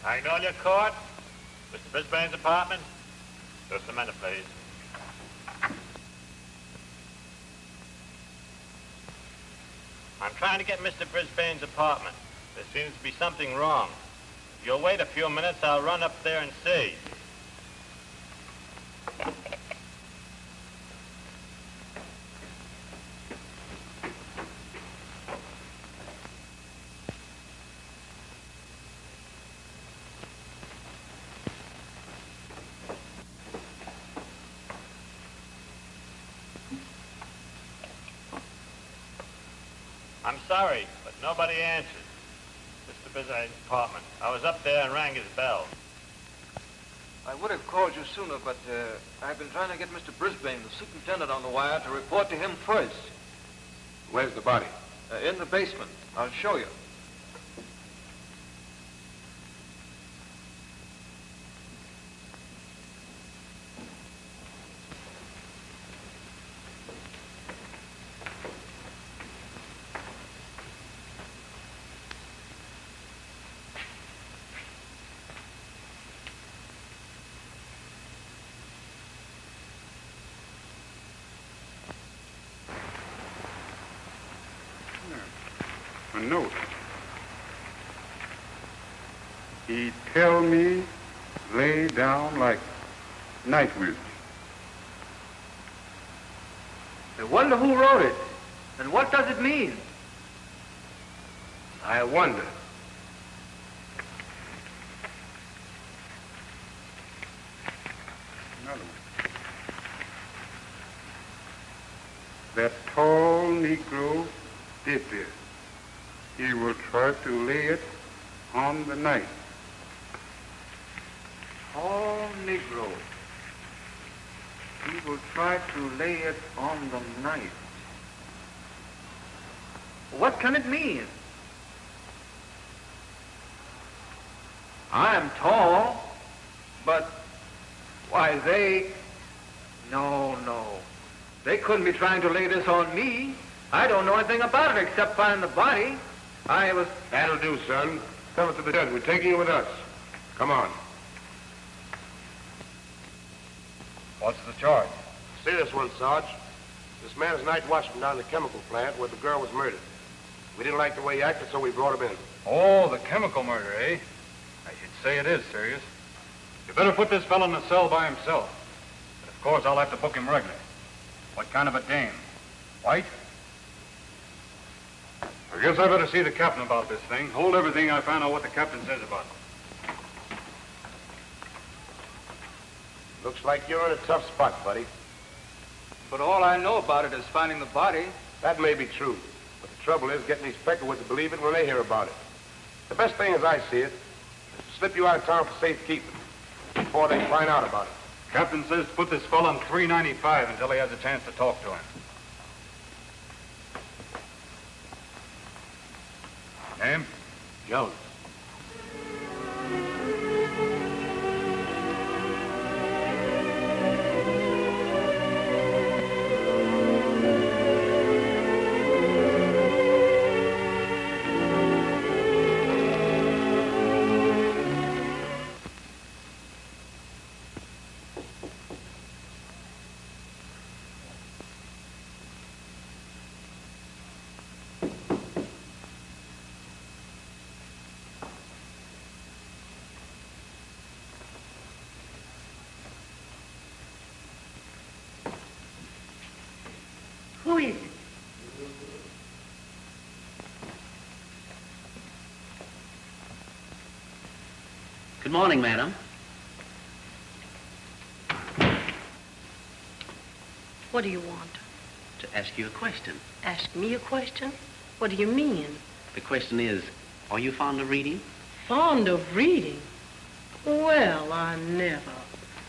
Magnolia Court, Mr. Brisbane's apartment. Just a minute, please. I'm trying to get Mr. Brisbane's apartment. There seems to be something wrong. If you'll wait a few minutes, I'll run up there and see. I'm sorry, but nobody answered. Mr. Brisbane's apartment. I was up there and rang his bell. I would have called you sooner, but I've been trying to get Mr. Brisbane, the superintendent, on the wire to report to him first. Where's the body? In the basement. I'll show you. A note. He tell me lay down like night wind. I wonder who wrote it, and what does it mean? I wonder. Another one. That tall Negro did this. He will try to lay it on the night. Tall Negro. He will try to lay it on the night. What can it mean? I'm tall, but why no. They couldn't be trying to lay this on me. I don't know anything about it except finding the body. That'll do, son. Come up to the judge. We're taking you with us. Come on. What's the charge? See this one, Sarge. This man's night watchman down at the chemical plant where the girl was murdered. We didn't like the way he acted, so we brought him in. Oh, the chemical murder, eh? I should say it is serious. You better put this fellow in the cell by himself. But of course, I'll have to book him regular. What kind of a dame? White? I guess I better see the captain about this thing. Hold everything I find out what the captain says about it. Looks like you're in a tough spot, buddy. But all I know about it is finding the body. That may be true. But the trouble is getting these Peckerwood to believe it when they hear about it. The best thing, as I see it, is to slip you out of town for safekeeping before they find out about it. Captain says to put this fellow on 395 until he has a chance to talk to him. Name? Jealous. Who is it? Good morning, madam. What do you want? To ask you a question. Ask me a question? What do you mean? The question is, are you fond of reading? Fond of reading? Well, I never.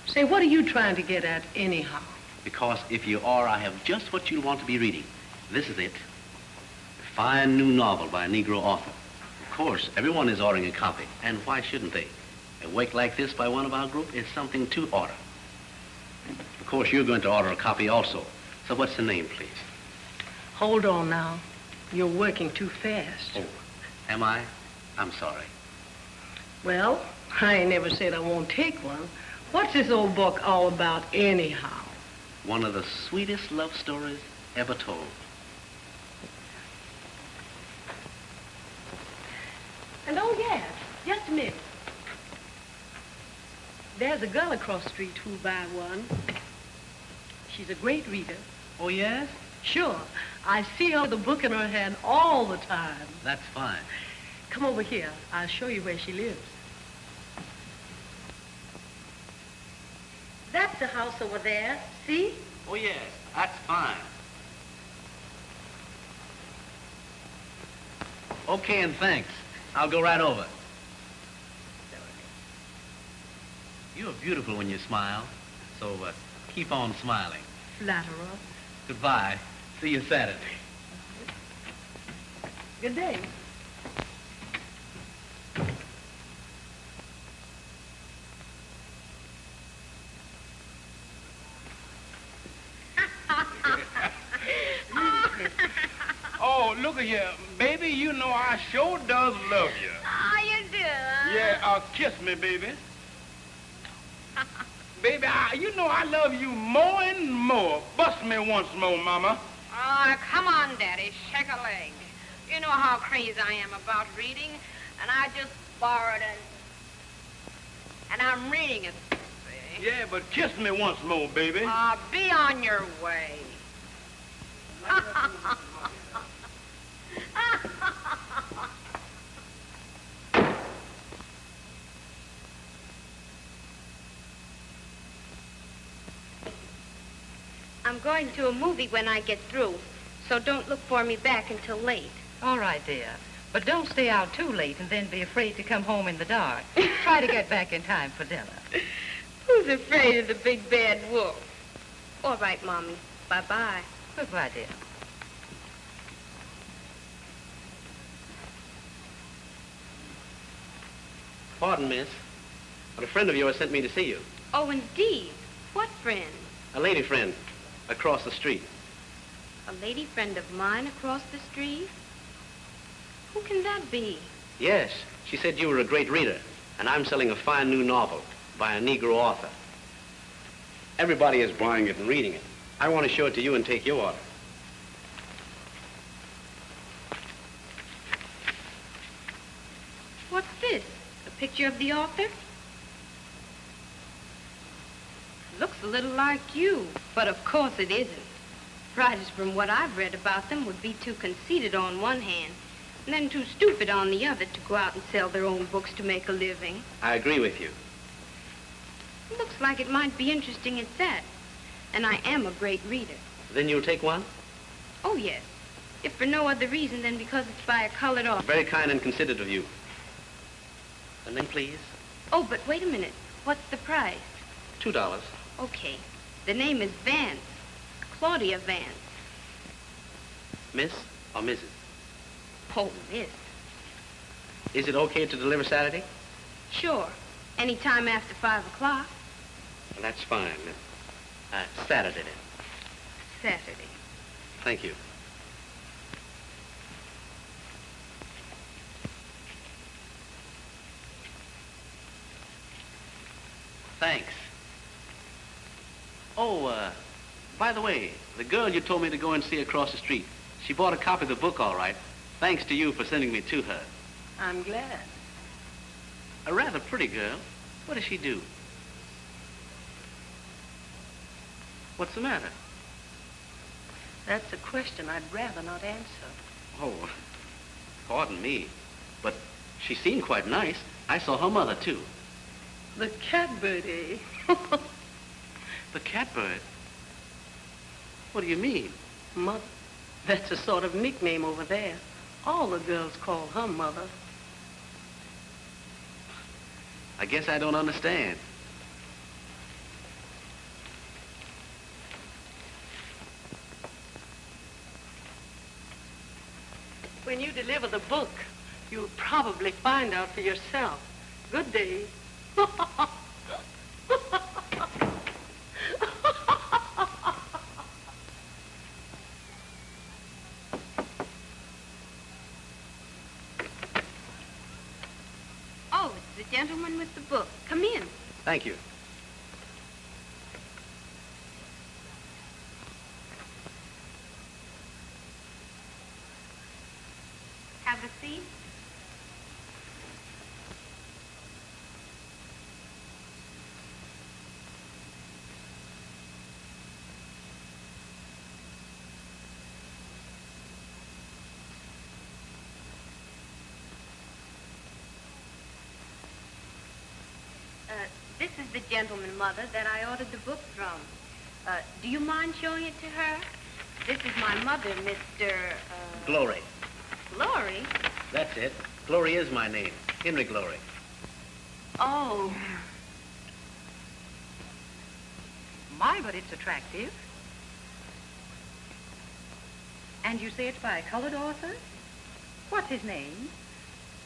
Say, what are you trying to get at anyhow? Because if you are, I have just what you want to be reading. This is it. A fine new novel by a Negro author. Of course, everyone is ordering a copy, and why shouldn't they? A work like this by one of our group is something to order. Of course, you're going to order a copy also. So what's the name, please? Hold on now. You're working too fast. Oh, am I? I'm sorry. Well, I ain't never said I won't take one. What's this old book all about anyhow? One of the sweetest love stories ever told. And oh, yes, just a minute. There's a girl across the street who'll buy one. She's a great reader. Oh, yes? Sure. I see her with a book in her hand all the time. That's fine. Come over here. I'll show you where she lives. That's the house over there. See? Oh, yes, that's fine. Okay, and thanks. I'll go right over. You're beautiful when you smile, so keep on smiling. Flatterer. Goodbye. See you Saturday. Good day. Oh, look at here. Baby, you know I sure does love you. Oh, you do? Yeah, kiss me, baby. Baby, you know I love you more and more. Bust me once more, Mama. Oh, come on, Daddy. Shake a leg. You know how crazy I am about reading, and I just borrowed it. And I'm reading it. See? Yeah, but kiss me once more, baby. Be on your way. I'm going to a movie when I get through, so don't look for me back until late. All right, dear. But don't stay out too late and then be afraid to come home in the dark. Try to get back in time for dinner. Who's afraid of the big bad wolf? All right, Mommy. Bye-bye. Goodbye, dear. Pardon, miss, but a friend of yours sent me to see you. Oh, indeed. What friend? A lady friend across the street. A lady friend of mine across the street? Who can that be? Yes, she said you were a great reader, and I'm selling a fine new novel by a Negro author. Everybody is buying it and reading it. I want to show it to you and take your order. What's this? A picture of the author? Looks a little like you, but of course it isn't. Writers, from what I've read about them, would be too conceited on one hand, and then too stupid on the other to go out and sell their own books to make a living. I agree with you. Looks like it might be interesting at that. And I am a great reader. Then you'll take one? Oh, yes. If for no other reason than because it's by a colored author. Very kind and considerate of you. And then, please? Oh, but wait a minute. What's the price? $2. Okay. The name is Vance. Claudia Vance. Miss or Mrs.? Oh, miss. Is it okay to deliver Saturday? Sure. Anytime after 5 o'clock. Well, that's fine. Saturday then. Saturday. Thank you. Thanks. Oh, by the way, the girl you told me to go and see across the street, she bought a copy of the book all right. Thanks to you for sending me to her. I'm glad. A rather pretty girl. What does she do? What's the matter? That's a question I'd rather not answer. Oh, pardon me, but she seemed quite nice. I saw her mother, too. The catbird, eh? The catbird? What do you mean? Mother. That's a sort of nickname over there. All the girls call her mother. I guess I don't understand. When you deliver the book, you'll probably find out for yourself. Good day. Oh, it's the gentleman with the book. Come in. Thank you. Have a seat. This is the gentleman, Mother, that I ordered the book from. Do you mind showing it to her? This is my mother, Mr. Glory. Glory? That's it. Glory is my name. Henry Glory. Oh. My, but it's attractive. And you say it's by a colored author? What's his name?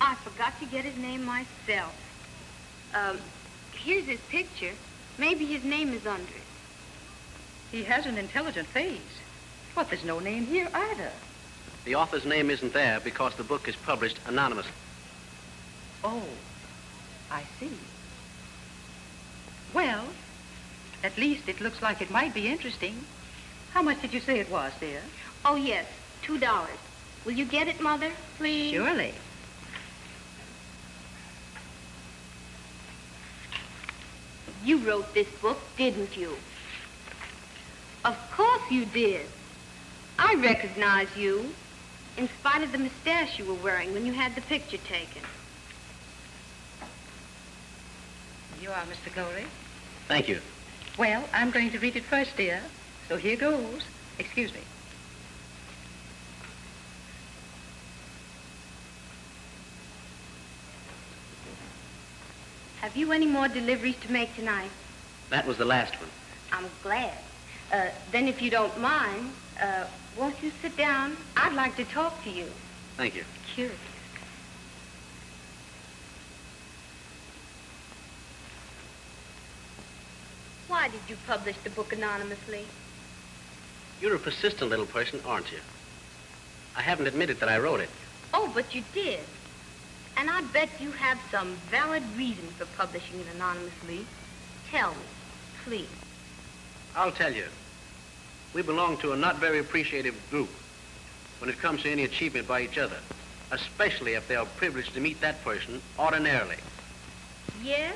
I forgot to get his name myself. Here's his picture. Maybe his name is under it. He has an intelligent face. But there's no name here either. The author's name isn't there because the book is published anonymously. Oh, I see. Well, at least it looks like it might be interesting. How much did you say it was, dear? Oh, yes, $2. Will you get it, Mother, please? Surely. You wrote this book, didn't you? Of course you did. I recognize you, in spite of the mustache you were wearing when you had the picture taken. You are Mr. Glory? Thank you. Well, I'm going to read it first, dear. So here goes. Excuse me. Have you any more deliveries to make tonight? That was the last one. I'm glad. Then if you don't mind, won't you sit down? I'd like to talk to you. Thank you. Curious. Why did you publish the book anonymously? You're a persistent little person, aren't you? I haven't admitted that I wrote it. Oh, but you did. And I bet you have some valid reason for publishing it anonymously. Tell me, please. I'll tell you. We belong to a not very appreciative group when it comes to any achievement by each other, especially if they are privileged to meet that person ordinarily. Yes?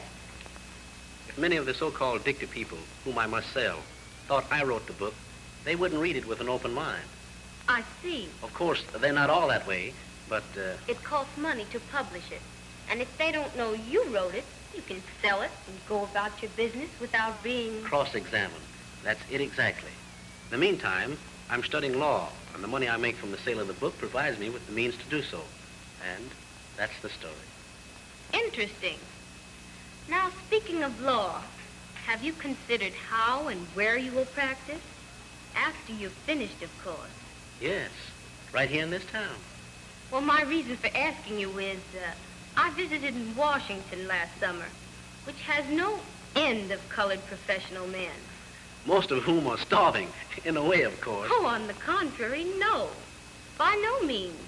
If many of the so-called dictator people, whom I must sell, thought I wrote the book, they wouldn't read it with an open mind. I see. Of course, they're not all that way, but, It costs money to publish it. And if they don't know you wrote it, you can sell it and go about your business without being... cross-examined. That's it exactly. In the meantime, I'm studying law, and the money I make from the sale of the book provides me with the means to do so. And that's the story. Interesting. Now, speaking of law, have you considered how and where you will practice? After you've finished, of course. Yes, right here in this town. Well, my reason for asking you is, I visited in Washington last summer, which has no end of colored professional men. Most of whom are starving, in a way, of course. Oh, on the contrary, no. By no means.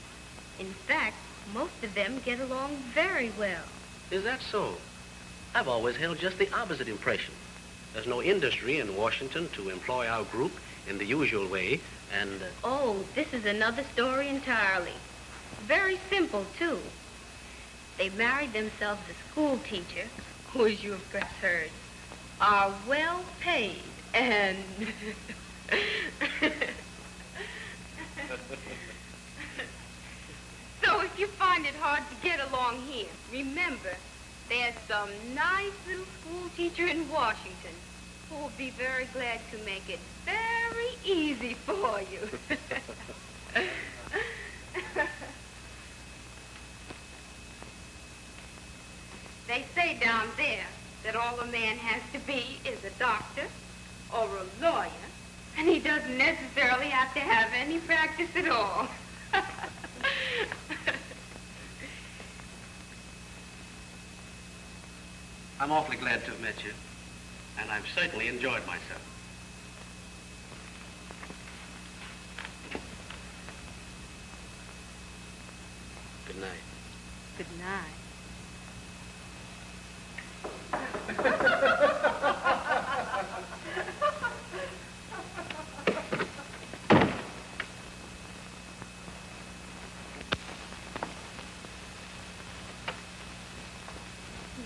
In fact, most of them get along very well. Is that so? I've always held just the opposite impression. There's no industry in Washington to employ our group in the usual way, and... Oh, this is another story entirely. Very simple, too. They married themselves a school teacher, who, as you have perhaps heard, are well paid and... So if you find it hard to get along here, remember, there's some nice little school teacher in Washington who will be very glad to make it very easy for you. They say down there that all a man has to be is a doctor or a lawyer, and he doesn't necessarily have to have any practice at all. I'm awfully glad to have met you, and I've certainly enjoyed myself. Good night. Good night.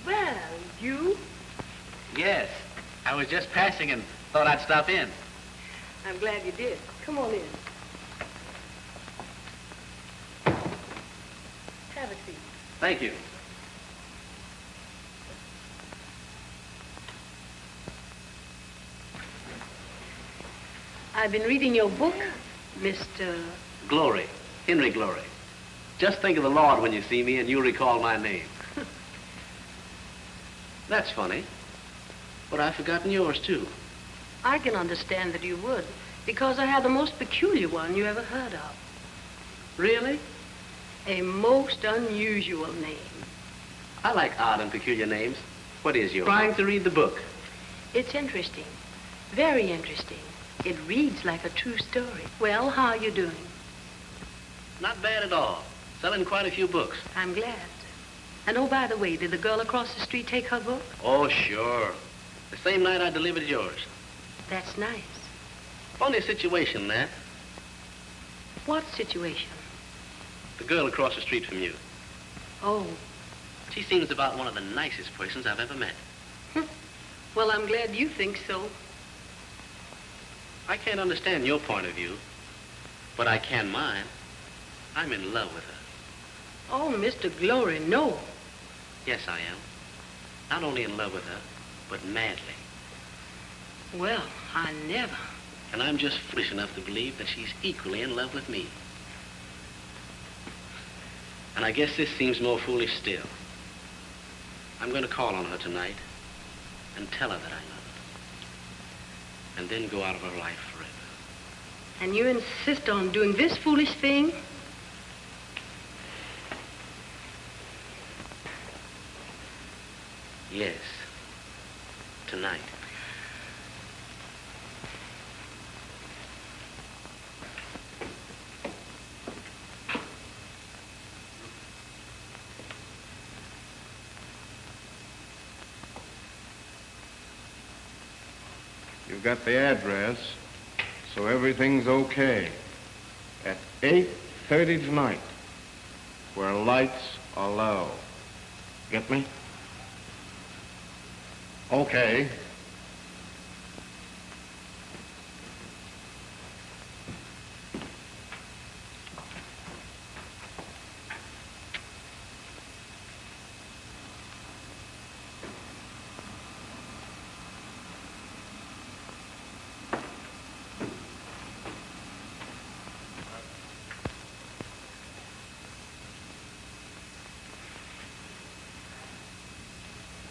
Well, you? Yes, I was just passing and thought I'd stop in. I'm glad you did. Come on in. Have a seat. Thank you. I've been reading your book, Mr. Glory, Henry Glory. Just think of the Lord when you see me and you'll recall my name. That's funny, but I've forgotten yours, too. I can understand that you would, because I have the most peculiar one you ever heard of. Really? A most unusual name. I like odd and peculiar names. What is yours? Trying to read the book. It's interesting. Very interesting. It reads like a true story. Well, how are you doing? Not bad at all. Selling quite a few books. I'm glad. And oh, by the way, did the girl across the street take her book? Oh, sure. The same night I delivered yours. That's nice. Funny situation, that. What situation? The girl across the street from you. Oh. She seems about one of the nicest persons I've ever met. Well, I'm glad you think so. I can't understand your point of view, but I can mine. I'm in love with her. Oh, Mr. Glory, no. Yes, I am. Not only in love with her, but madly. Well, I never. And I'm just foolish enough to believe that she's equally in love with me. And I guess this seems more foolish still. I'm going to call on her tonight and tell her that I love her. And then go out of her life forever. And you insist on doing this foolish thing? Yes. Tonight. You've got the address, so everything's okay. At 8:30 tonight, where lights are low. Get me? Okay.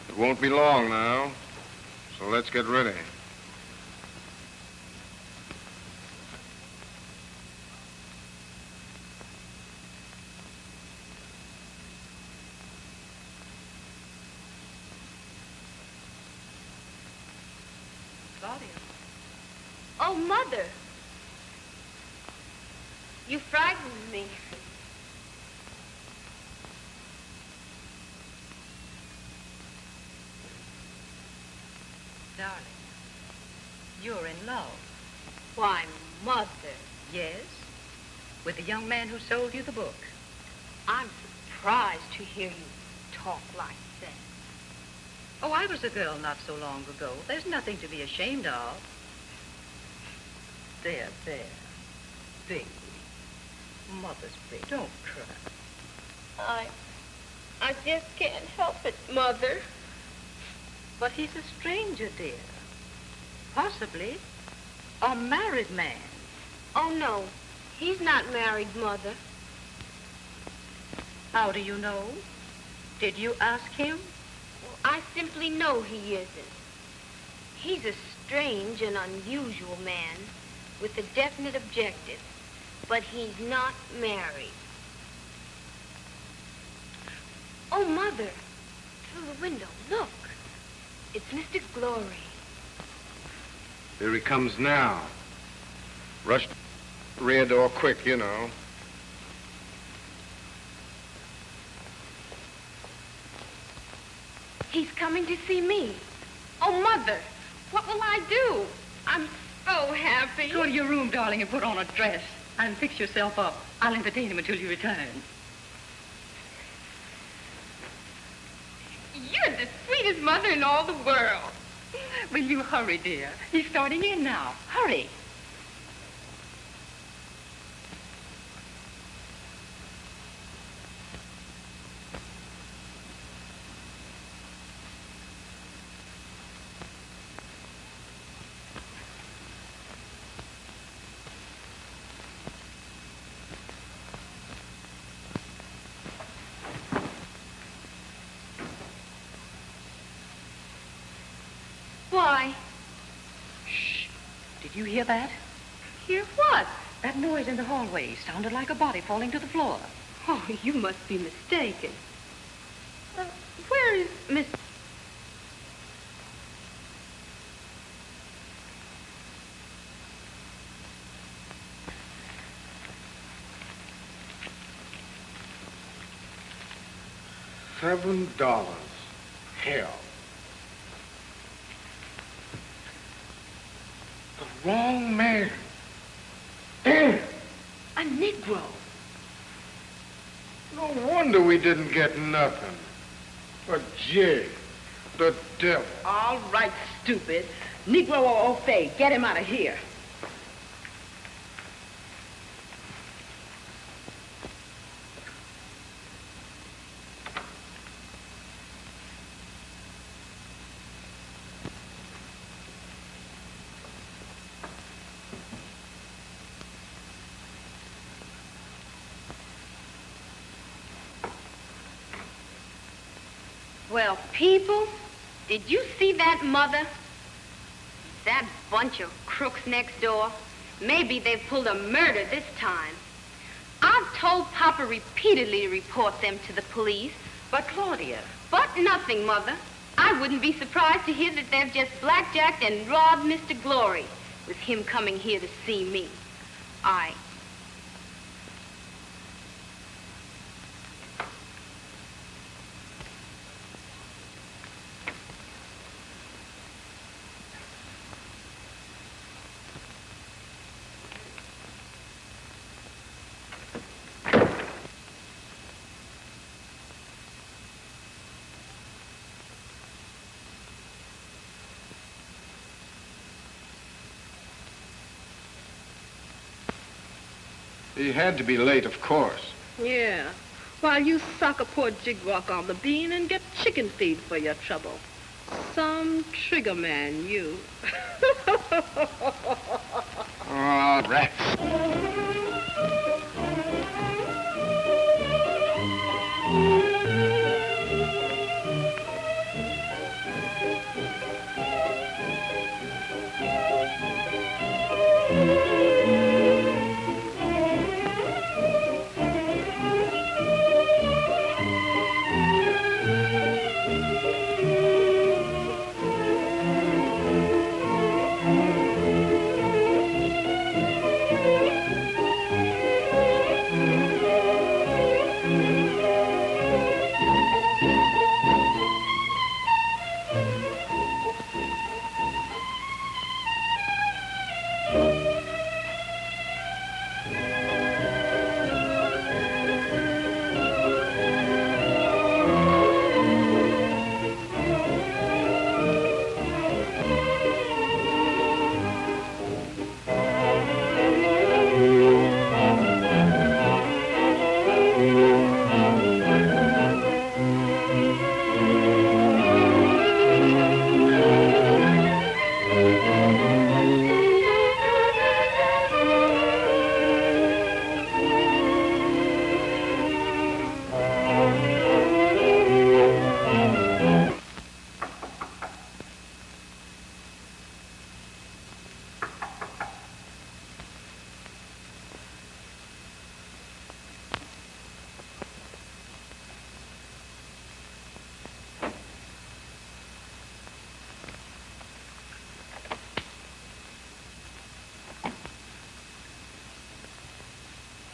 It won't be long now, so let's get ready. Claudia. Oh, Mother. You frightened me. Darling, you're in love. Why, Mother. Yes? With the young man who sold you the book. I'm surprised to hear you talk like that. Oh, I was a girl not so long ago. There's nothing to be ashamed of. There. Baby. Mother's baby. Don't cry. I just can't help it, Mother. But he's a stranger, dear. Possibly a married man. Oh, no. He's not married, Mother. How do you know? Did you ask him? Well, I simply know he isn't. He's a strange and unusual man with a definite objective, but he's not married. Oh, Mother, through the window, look. It's Mr. Glory. Here he comes now. Rush rear door quick, you know. He's coming to see me. Oh, Mother, what will I do? I'm so happy. Go to your room, darling, and put on a dress. And fix yourself up. I'll entertain him until you return. You're the sweetest mother in all the world. Will you hurry, dear? He's starting in now. Hurry. Why? Shh. Did you hear that? Hear what? That noise in the hallway sounded like a body falling to the floor. Oh, you must be mistaken. Where is Miss... $7. Hell. The wrong man. Damn. A Negro. No wonder we didn't get nothing. But gee, the devil. All right, stupid. Negro or au fait, get him out of here. Well, people, did you see that, Mother? That bunch of crooks next door. Maybe they've pulled a murder this time. I've told Papa repeatedly to report them to the police. But, Claudia... But nothing, Mother. I wouldn't be surprised to hear that they've just blackjacked and robbed Mr. Glory with him coming here to see me. He had to be late, of course. Yeah. While you sock a poor jigwalk on the bean and get chicken feed for your trouble. Some trigger man, you. Oh, rats.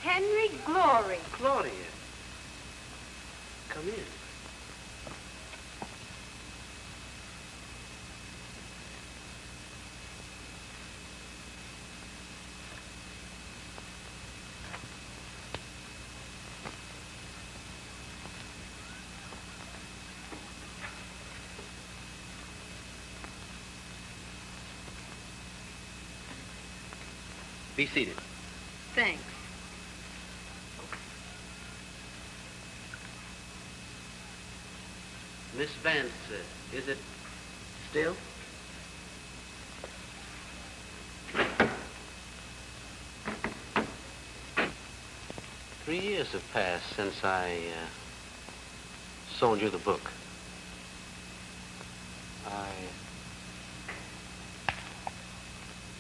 Henry Glory. Claudia. Come in. Be seated. Thanks. Miss Vance, is it still? Three years have passed since I sold you the book.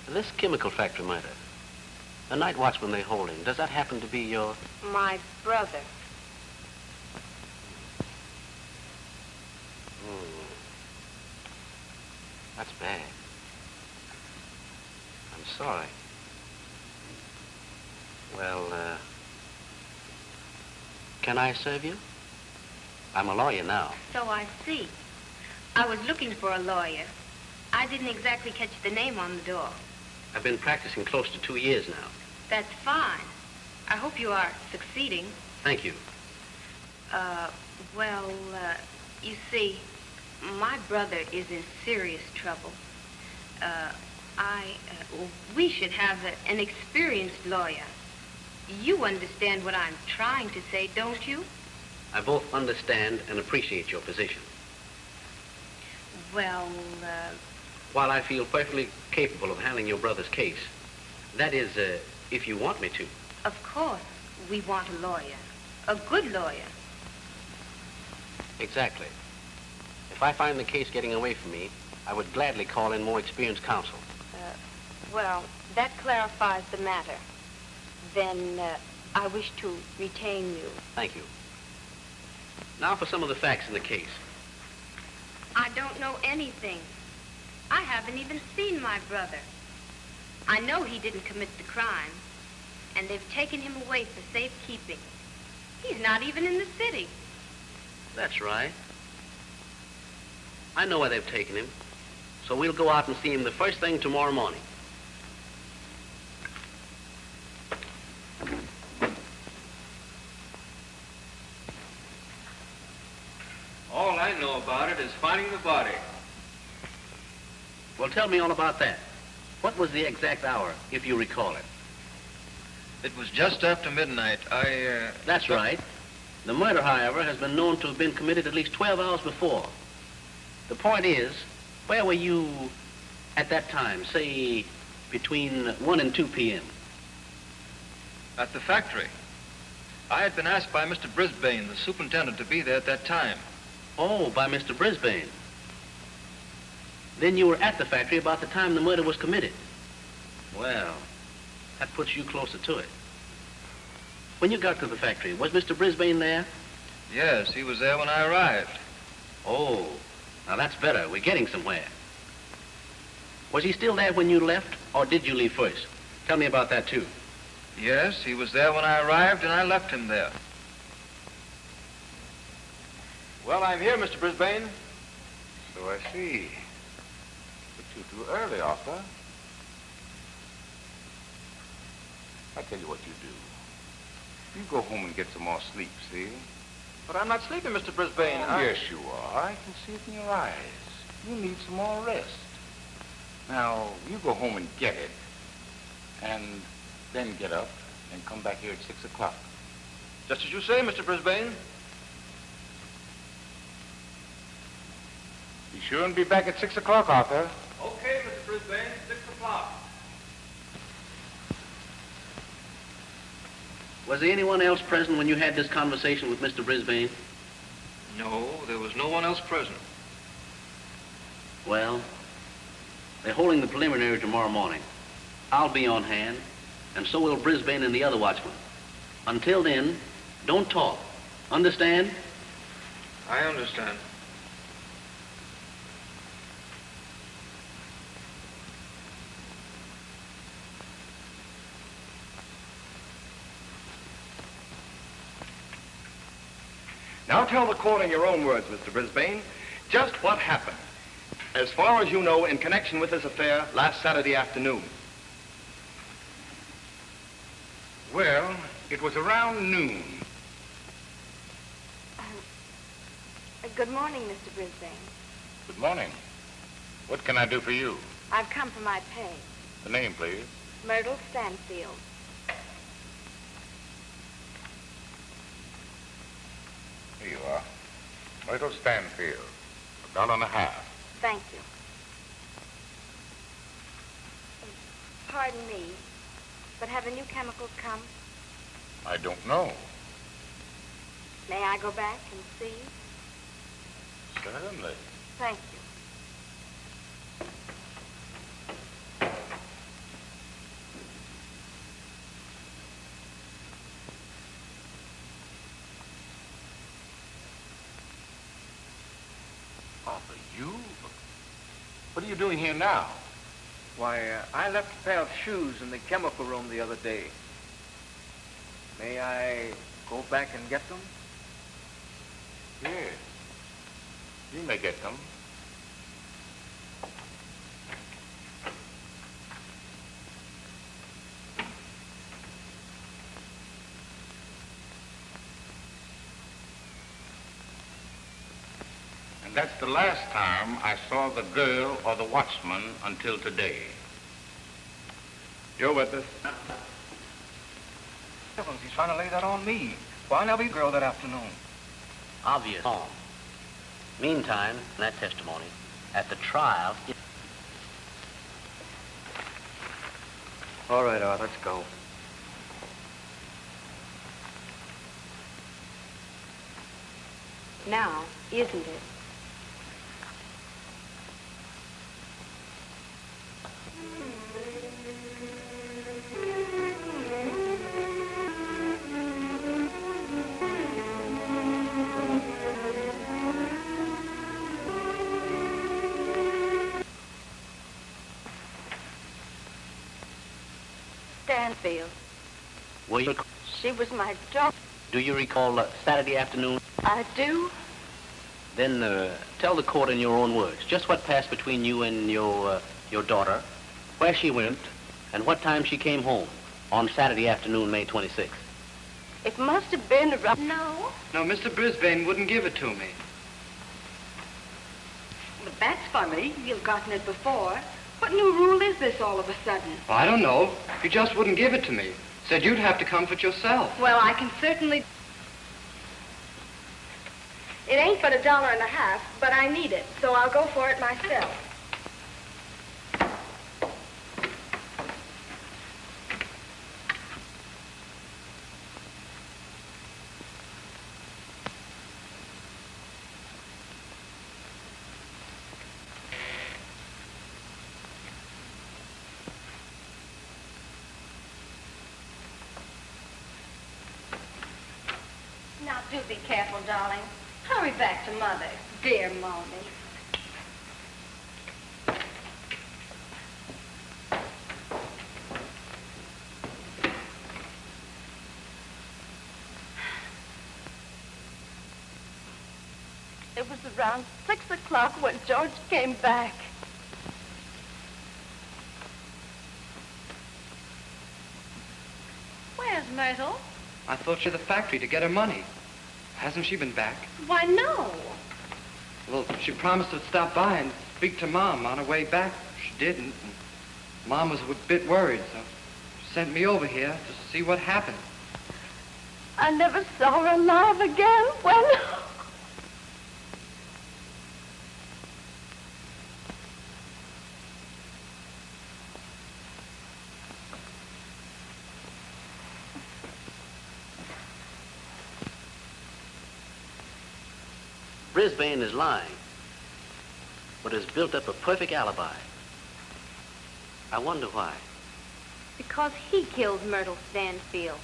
This chemical factory murder, the night watchman they holding, does that happen to be your... My brother. That's bad. I'm sorry. Well, can I serve you? I'm a lawyer now. So I see. I was looking for a lawyer. I didn't exactly catch the name on the door. I've been practicing close to 2 years now. That's fine. I hope you are succeeding. Thank you. You see, my brother is in serious trouble. We should have an experienced lawyer. You understand what I'm trying to say, don't you? I both understand and appreciate your position. Well, While I feel perfectly capable of handling your brother's case, that is, if you want me to. Of course, we want a lawyer. A good lawyer. Exactly. If I find the case getting away from me, I would gladly call in more experienced counsel. That clarifies the matter. Then, I wish to retain you. Thank you. Now for some of the facts in the case. I don't know anything. I haven't even seen my brother. I know he didn't commit the crime, and they've taken him away for safekeeping. He's not even in the city. That's right. I know where they've taken him, so we'll go out and see him the first thing tomorrow morning. All I know about it is finding the body. Well, tell me all about that. What was the exact hour, if you recall it? It was just after midnight. That's right. The murder, however, has been known to have been committed at least 12 hours before. The point is, where were you at that time, say, between 1 and 2 p.m.? At the factory. I had been asked by Mr. Brisbane, the superintendent, to be there at that time. Oh, by Mr. Brisbane. Then you were at the factory about the time the murder was committed. Well, that puts you closer to it. When you got to the factory, was Mr. Brisbane there? Yes, he was there when I arrived. Oh, now that's better. We're getting somewhere. Was he still there when you left, or did you leave first? Tell me about that, too. Yes, he was there when I arrived, and I left him there. Well, I'm here, Mr. Brisbane. So I see. But you're too early, Arthur. I tell you what you do. You go home and get some more sleep, see? But I'm not sleeping, Mr. Brisbane. Oh, yes, you are. I can see it in your eyes. You need some more rest. Now, you go home and get it. And then get up and come back here at 6 o'clock. Just as you say, Mr. Brisbane. sure and be back at 6 o'clock, Arthur. Okay, Mr. Brisbane, 6 o'clock. Was there anyone else present when you had this conversation with Mr. Brisbane? No, there was no one else present. Well, they're holding the preliminary tomorrow morning. I'll be on hand, and so will Brisbane and the other watchmen. Until then, don't talk. Understand? I understand. Now tell the court in your own words, Mr. Brisbane, just what happened, as far as you know, in connection with this affair last Saturday afternoon. Well, it was around noon. Good morning, Mr. Brisbane. Good morning. What can I do for you? I've come for my pay. The name, please. Myrtle Stanfield. Here you are. Myrtle Stanfield. $1.50. Thank you. Pardon me, but have the new chemicals come? I don't know. May I go back and see? Certainly. Thank you. Arthur, you? What are you doing here now? Why, I left a pair of shoes in the chemical room the other day. May I go back and get them? Yes. You may get them. And that's the last time I saw the girl or the watchman until today. You're with us. Heavens, he's trying to lay that on me. Why not be girl that afternoon? Obvious. Meantime, that testimony, at the trial... All right, Art, let's go. Now, isn't it? Stanfield. Were you... She was my daughter. Do you recall Saturday afternoon? I do. Then tell the court in your own words just what passed between you and your daughter, where she went, and what time she came home on Saturday afternoon, May 26th. It must have been around... No. No, Mr. Brisbane wouldn't give it to me. But that's funny. You've gotten it before. What new rule is this all of a sudden? Well, I don't know. You just wouldn't give it to me. Said you'd have to comfort yourself. Well, I can certainly... It ain't but $1.50, but I need it, so I'll go for it myself. Now, do be careful, darling. Hurry back to Mother. Dear Mommy. It was around 6 o'clock when George came back. Where's Myrtle? I thought she was at the factory to get her money. Hasn't she been back? Why, no. Well, she promised to stop by and speak to Mom on her way back. She didn't. And Mom was a bit worried, so she sent me over here to see what happened. I never saw her alive again. When... Brisbane is lying, but has built up a perfect alibi. I wonder why. Because he killed Myrtle Stanfield.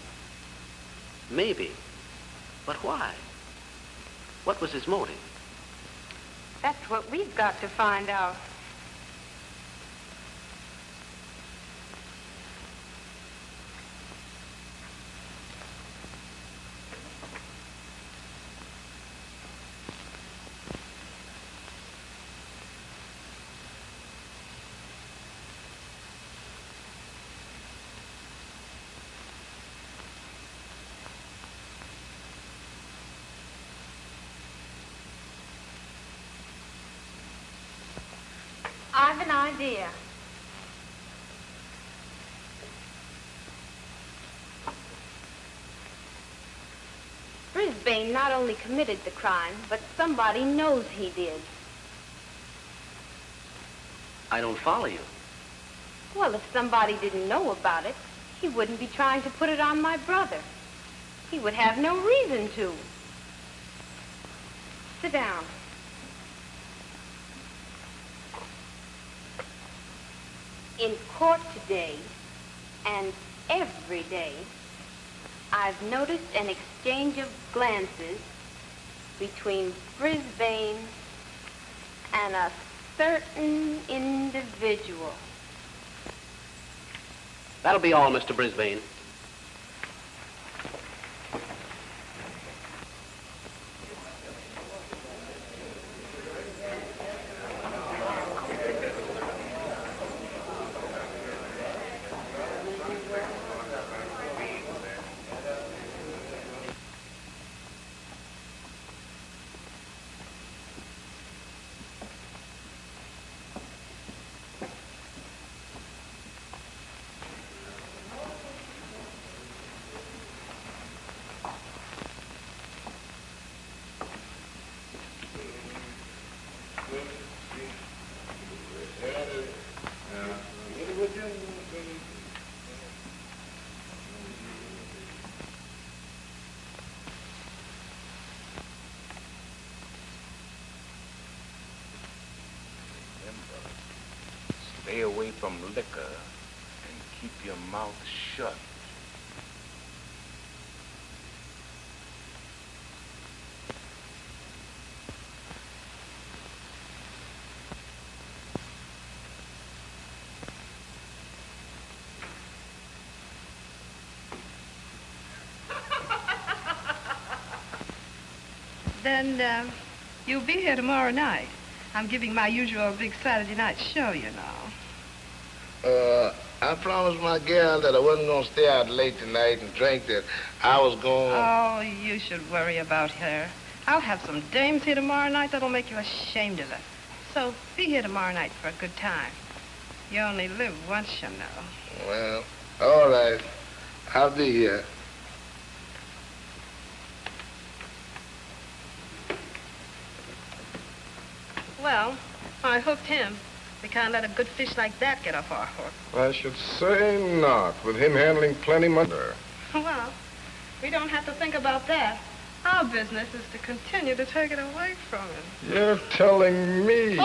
Maybe. But why? What was his motive? That's what we've got to find out. I've an idea. Brisbane not only committed the crime, but somebody knows he did. I don't follow you. Well, if somebody didn't know about it, he wouldn't be trying to put it on my brother. He would have no reason to. Sit down. In court today, and every day, I've noticed an exchange of glances between Brisbane and a certain individual. That'll be all, Mr. Brisbane. Stay away from liquor and keep your mouth shut. Then, you'll be here tomorrow night. I'm giving my usual big Saturday night show, you know. I promised my gal that I wasn't going to stay out late tonight and drink, that I was going... Oh, you should worry about her. I'll have some dames here tomorrow night that'll make you ashamed of her. So be here tomorrow night for a good time. You only live once, you know. Well, all right. I'll be here. Well, I hooked him. We can't let a good fish like that get off our hook. I should say not, with him handling plenty money. Well, we don't have to think about that. Our business is to continue to take it away from him. You're telling me.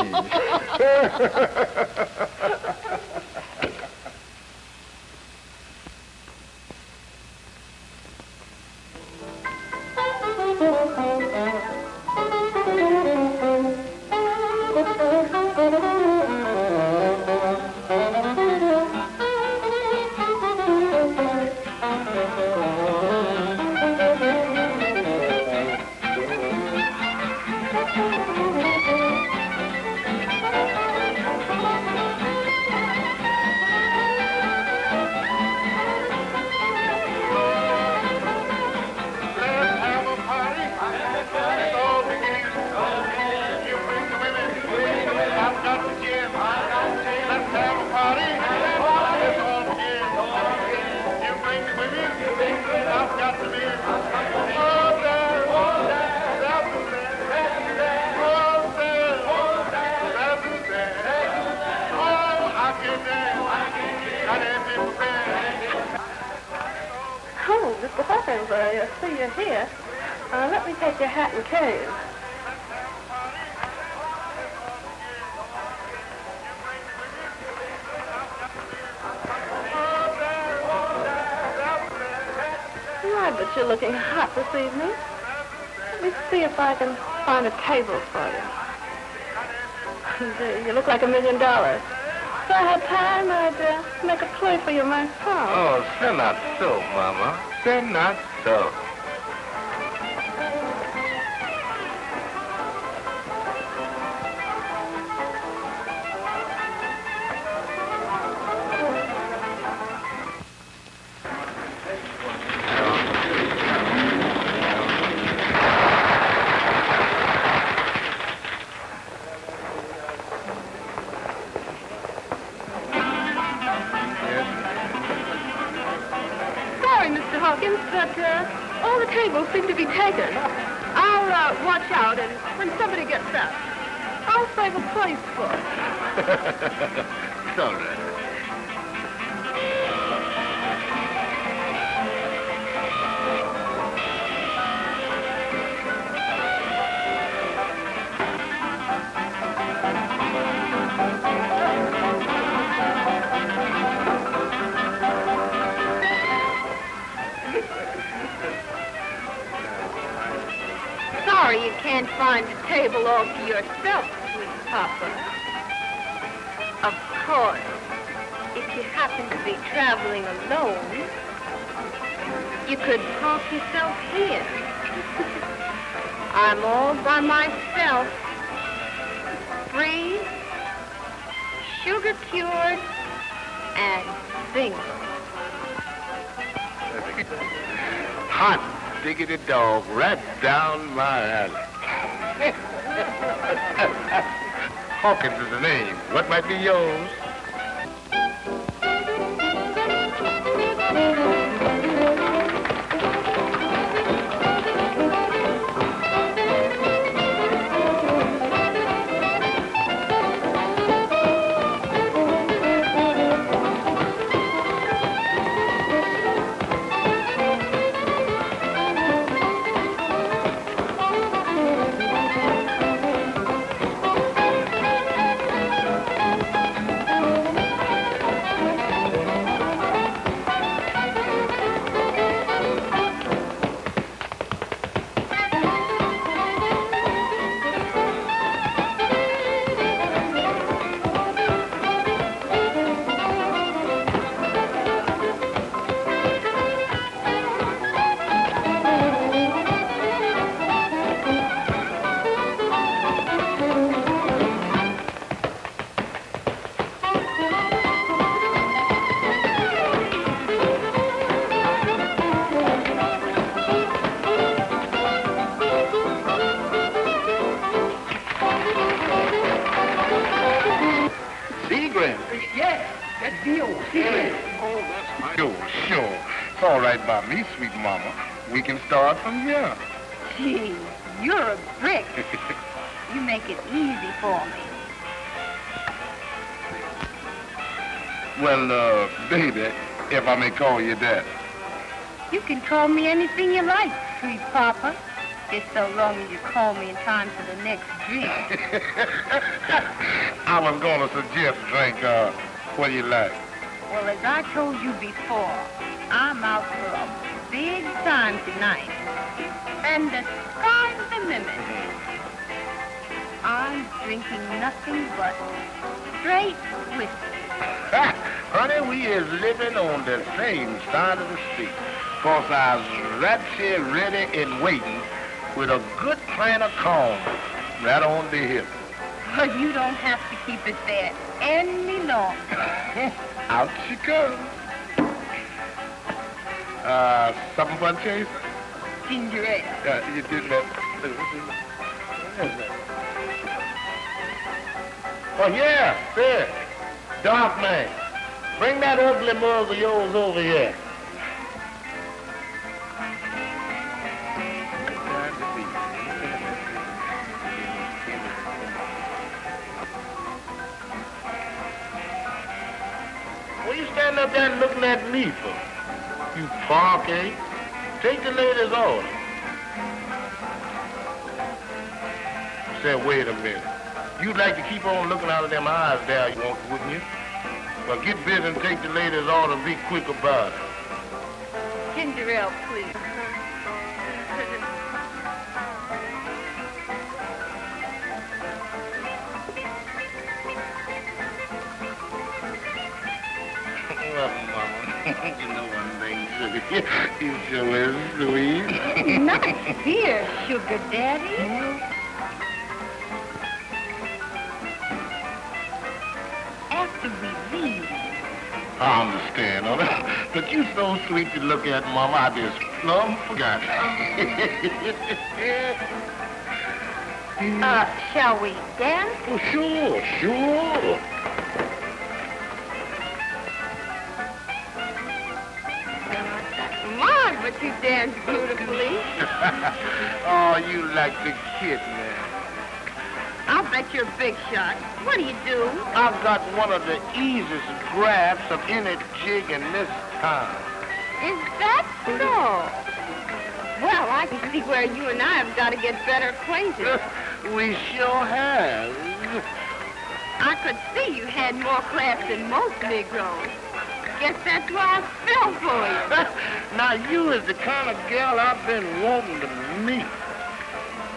Oh, Mr. Hawkins, I see you're here. Let me take your hat and cane. you're looking hot this evening. Let me see if I can find a table for you. You look like $1 million. If I had time, I'd make a play for you myself. Oh, say not so, Mama. Say not so. But all the tables seem to be taken. I'll watch out, and when somebody gets up, I'll save a place for it. It's all right. Sorry you can't find a table all to yourself, sweet Papa. Of course, if you happen to be traveling alone, you could park yourself here. I'm all by myself, free, sugar-cured, and single. Hot diggity dog right down my alley. Hawkins is the name. What might be yours? By me, sweet mama. We can start from here. Gee, you're a brick. You make it easy for me. Well, baby, if I may call you that. You can call me anything you like, sweet Papa. Just so long as you call me in time for the next drink. I was going to suggest a drink. What do you like? Well, as I told you before, I'm out for a big time tonight. And the sky's the limit. I'm drinking nothing but straight whiskey. Honey, we is living on the same side of the street. Cause I was right here ready and waiting with a good can of corn right on the hip. But you don't have to keep it there any longer. Out she comes. Something for Chase? Ginger ale. You did that. Oh, yeah, there. Dark man. Bring that ugly mug of yours over here. What you standing up there looking at me for? You punk, eh? Take the lady's order. Say, wait a minute. You'd like to keep on looking out of them eyes there, you want, wouldn't you? Well, get busy and take the lady's order and be quick about it. Ginger ale, please. You sure is sweet. Not here, sugar daddy. After we leave. I understand, honey. But you so sweet to look at, Mama, I just plumb forgot. Shall we dance? Oh, sure. My, but you dance beautifully. Oh, you like the kid, man. I'll bet you're a big shot. What do you do? I've got one of the easiest grabs of any jig in this town. Is that so? Well, I can see where you and I have got to get better acquainted. We sure have. I could see you had more class than most Negroes. Guess that's why I fell for you. Now, you is the kind of gal I've been wanting to meet.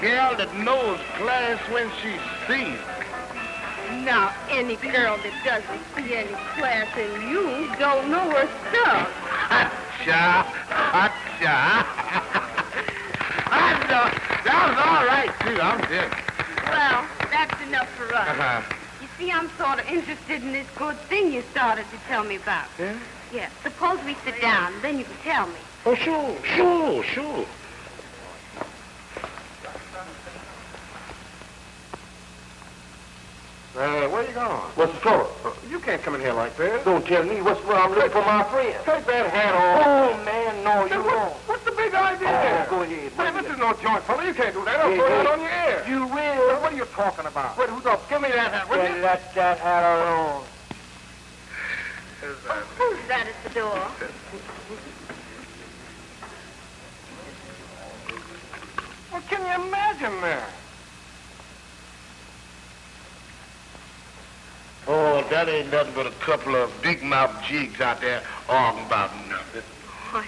Gal that knows class when she sees it. Now, any girl that doesn't see any class in you don't know her stuff. Hotcha. That was all right, too. I'm good. Well, that's enough for us. You see, I'm sort of interested in this good thing you started to tell me about. Yeah? Yeah. Suppose we sit down, then you can tell me. Oh, sure. Where you going? What's the trouble? You can't come in here like this. Don't tell me what's wrong. I'm looking for my friend. Take that hat off. Oh, man, no, you're wrong. What's the big idea? Oh, go ahead. Man, this is no joint, fella. You can't do that. I'll throw that on your ear. You will. What are you talking about? Wait, who's up? Give me that hat, will you? Let that hat alone. Who's that at the door? What can you imagine there? Oh, that ain't nothing but a couple of big-mouth jigs out there arguing about nothing. What?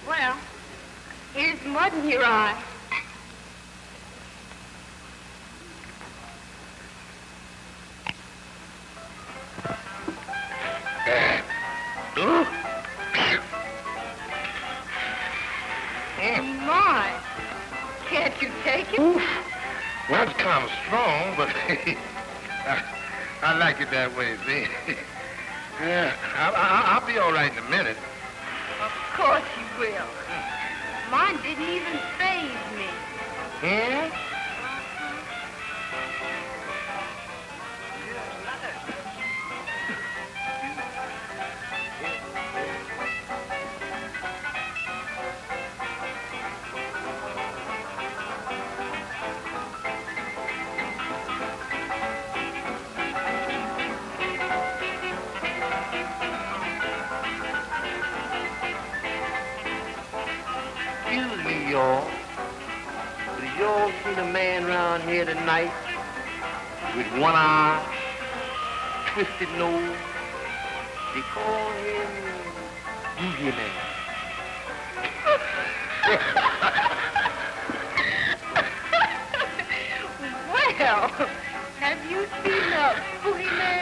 Well, here's mud in your eye. My. Can't you take it? Oof. Well, it's kind of strong, but I like it that way, see? Yeah, I'll be all right in a minute. Of course you will. Mine didn't even faze me. Hmm? Excuse me, y'all. But y'all seen a man around here tonight with one eye, twisted nose? They call him Boogie Man. Well, have you seen a Boogie Man?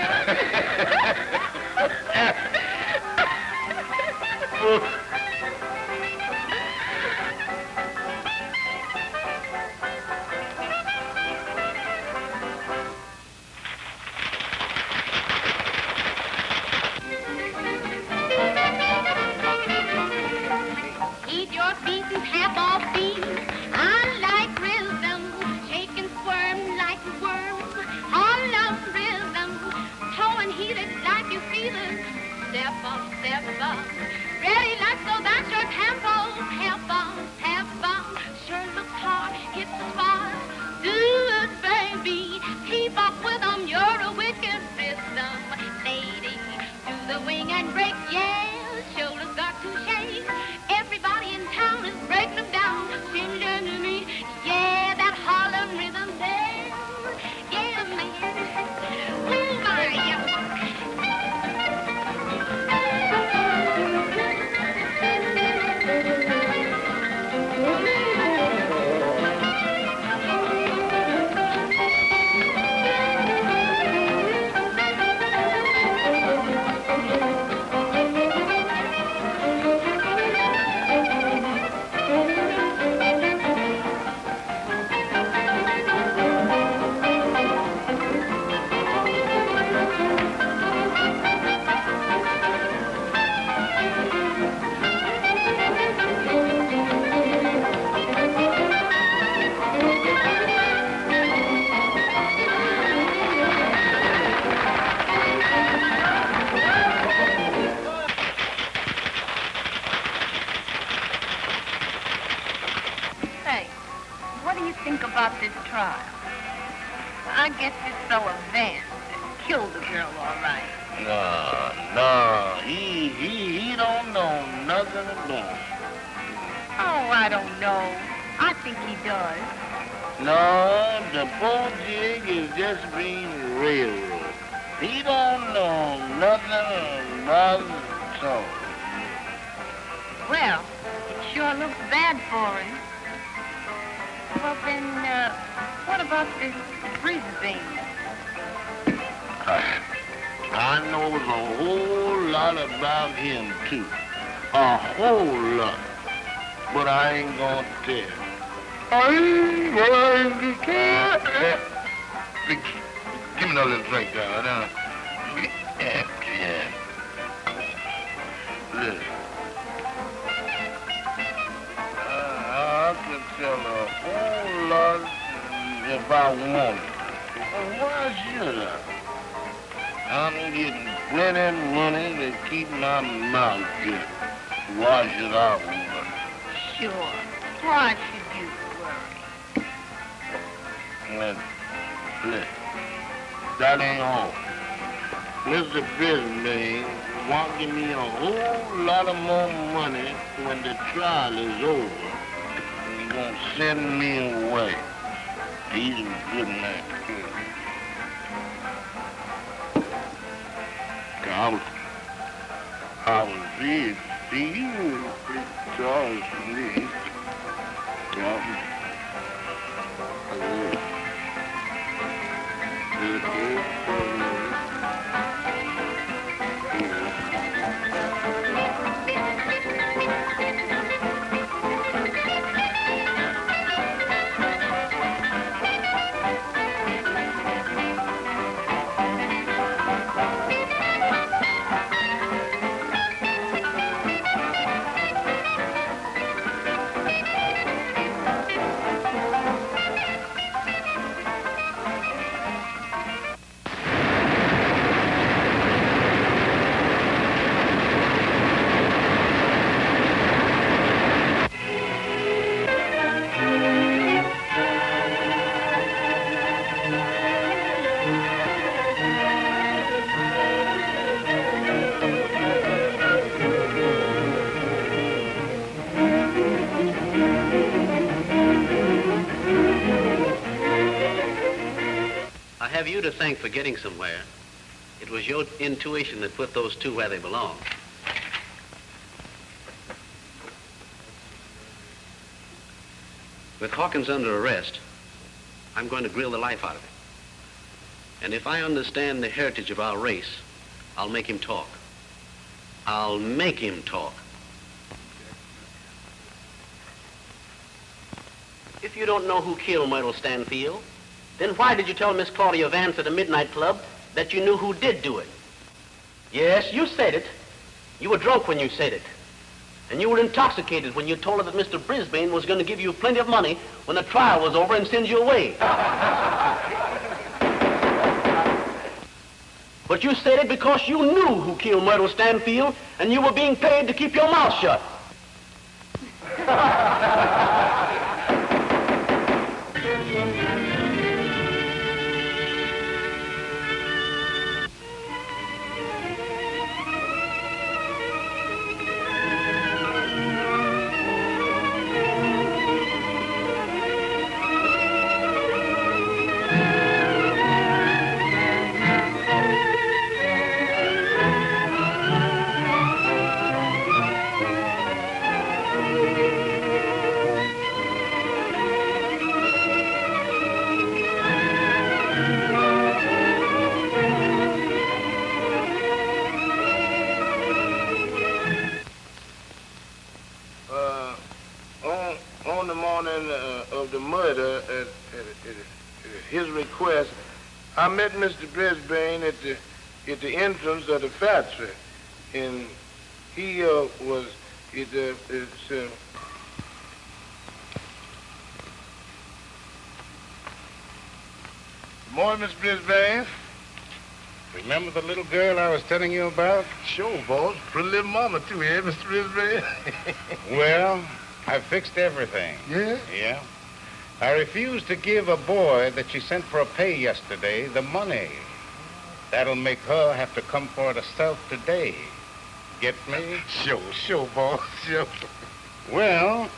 do you think about this trial? I guess this fella Vance killed the girl, all right. No, he don't know nothing about it. Oh, I don't know. I think he does. No, the poor jig is just being railroaded. He don't know nothing about it at all. Well, it sure looks bad for him. Well, then, what about this Brisbane? I knows a whole lot about him, too. A whole lot. But I ain't gonna tell. I ain't going to tell. Give me another little drink, darling. Yeah. Listen. I can tell a whole lot if I want it. Well, why should I? I'm getting plenty money to keep my mouth shut. Why should I worry? Sure. Why should you worry? Listen, that ain't all. Mr. Brisbane won't give me a whole lot of more money when the trial is over. He's gonna send me away. He's a good man. I was here. See you, Charles Lee. I have you to thank for getting somewhere. It was your intuition that put those two where they belong. With Hawkins under arrest, I'm going to grill the life out of him. And if I understand the heritage of our race, I'll make him talk. I'll make him talk. If you don't know who killed Myrtle Stanfield, then why did you tell Miss Claudia Vance at a midnight club that you knew who did do it? Yes, you said it. You were drunk when you said it. And you were intoxicated when you told her that Mr. Brisbane was going to give you plenty of money when the trial was over and send you away. But you said it because you knew who killed Myrtle Stanfield, and you were being paid to keep your mouth shut. On the morning of the murder, at his request, I met Mr. Brisbane at the entrance of the factory, and he was Morning, Miss Brisbane. Remember the little girl I was telling you about? Sure, boss. Pretty little mama, too, eh, Mr. Brisbane? Well, I fixed everything. Yeah? Yeah. I refused to give a boy that she sent for a pay yesterday the money. That'll make her have to come for it herself today. Get me? Sure, boss, sure. Well,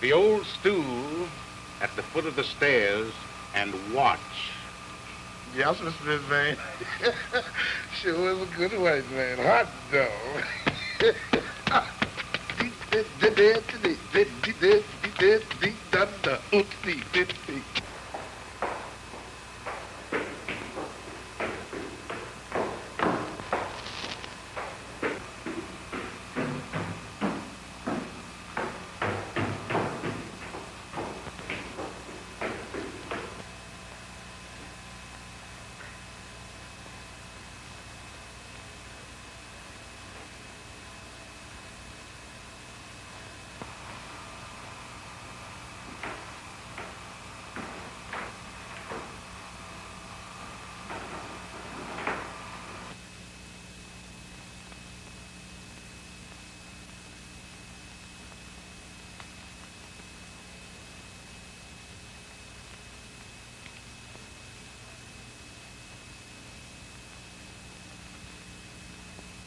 the old stool at the foot of the stairs and watch. Yes, Mr. Brisbane. Sure is a good white man. Hot dog.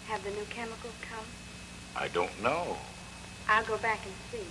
Have the new chemicals come? I don't know. I'll go back and see.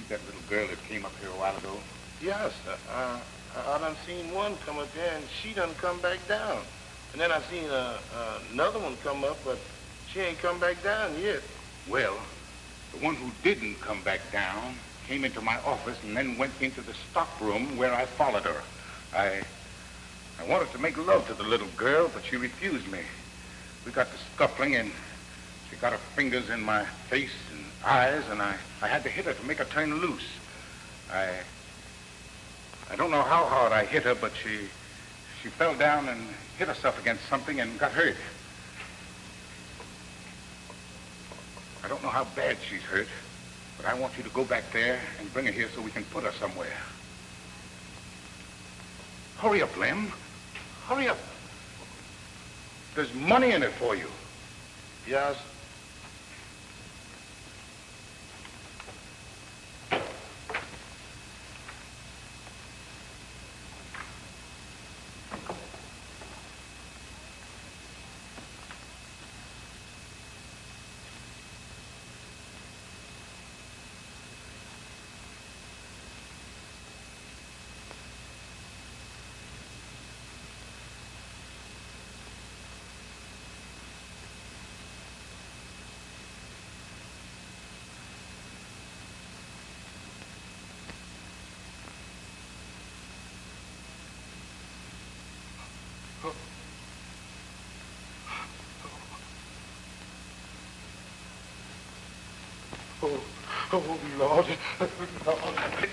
that little girl that came up here a while ago? Yes, I done seen one come up here, and she done come back down. And then I seen another one come up, but she ain't come back down yet. Well, the one who didn't come back down came into my office and then went into the stock room where I followed her. I wanted to make love to the little girl, but she refused me. We got to scuffling, and she got her fingers in my face and eyes, and I had to hit her to make her turn loose. I don't know how hard I hit her, but she fell down and hit herself against something and got hurt. I don't know how bad she's hurt, but I want you to go back there and bring her here so we can put her somewhere. Hurry up, Lem. Hurry up. There's money in it for you. Yes. Oh, Lord.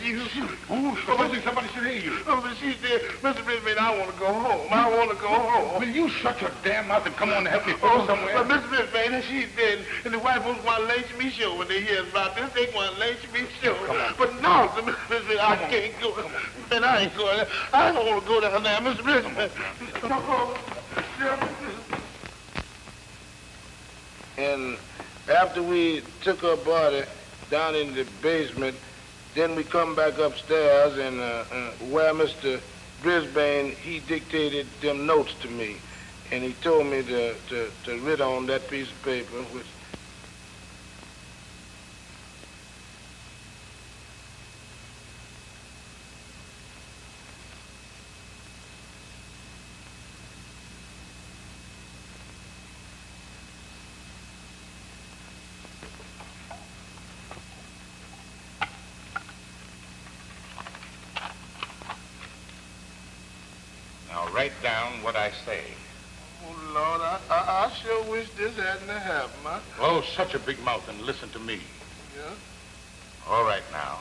You. Somebody should hear you. Oh, but she's there. Mr. Brisbane, I want to go home. I want to go home. Will you shut your damn mouth and come on and help me put her somewhere? But Mr. Brisbane, she's dead. And the white folks want to lynch me sure when they hear about this. They want to lynch me sure. But no, Mr. Brisbane, I can't go. Man, I ain't going. I don't want to go down there, Mr. Brisbane. And after we took her body down in the basement, then we come back upstairs and where Mr. Brisbane, he dictated them notes to me. And he told me to write on that piece of paper, which Write down what I say. oh, Lord, I sure wish this hadn't happened. Oh, shut your big mouth and listen to me. Yeah? All right, now.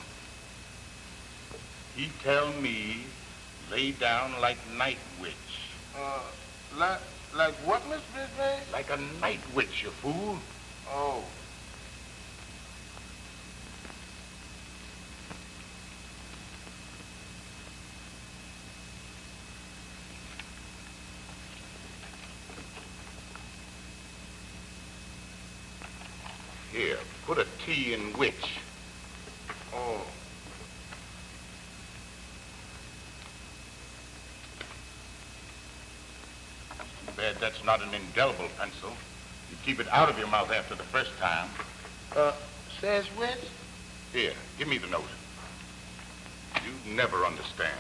He tell me, lay down like night witch. Like what, Miss Brisbane? Like a night witch, you fool. Oh. Here, put a T in witch. Oh. Too bad that's not an indelible pencil. You keep it out of your mouth after the first time. Says which? Here, give me the note. You'd never understand.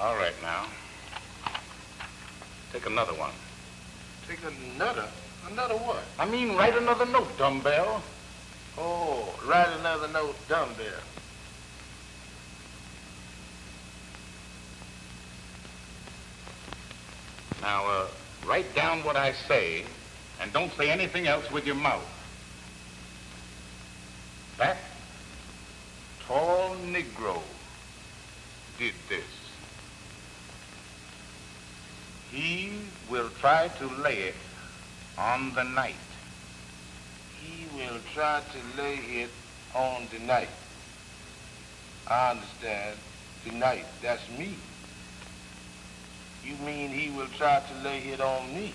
All right, now. Take another one. Take another? Another what? I mean, write another note, dumbbell. Oh, write another note, dumbbell. Now, write down what I say, and don't say anything else with your mouth. That tall Negro did this. He will try to lay it on the night. He will try to lay it on the night. I understand. The night, that's me. You mean he will try to lay it on me?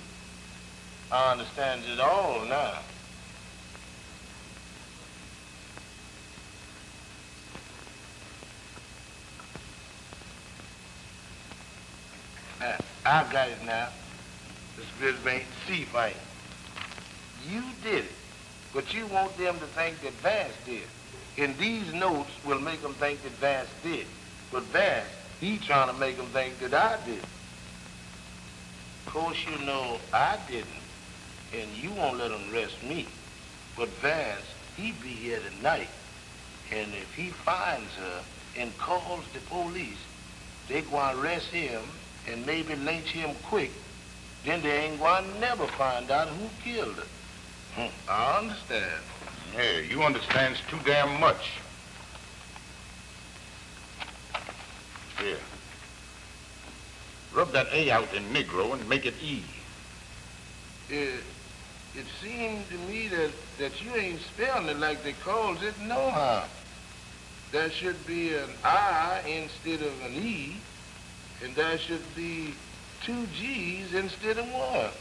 I understand it all now. I got it now. Mr. Brisbane, see, Frank, you did it, but you want them to think that Vance did. And these notes will make them think that Vance did. But Vance, he trying to make them think that I did. Of course, you know I didn't, and you won't let them arrest me. But Vance, he be here tonight, and if he finds her and calls the police, they gonna arrest him and maybe lynch him quick. Then they ain't gonna never find out who killed her. I understand. Yeah, you understands too damn much. Here. Rub that A out in Negro and make it E. It seemed to me that you ain't spelling it like they calls it nohow. There should be an I instead of an E, and there should be 2 G's instead of 1.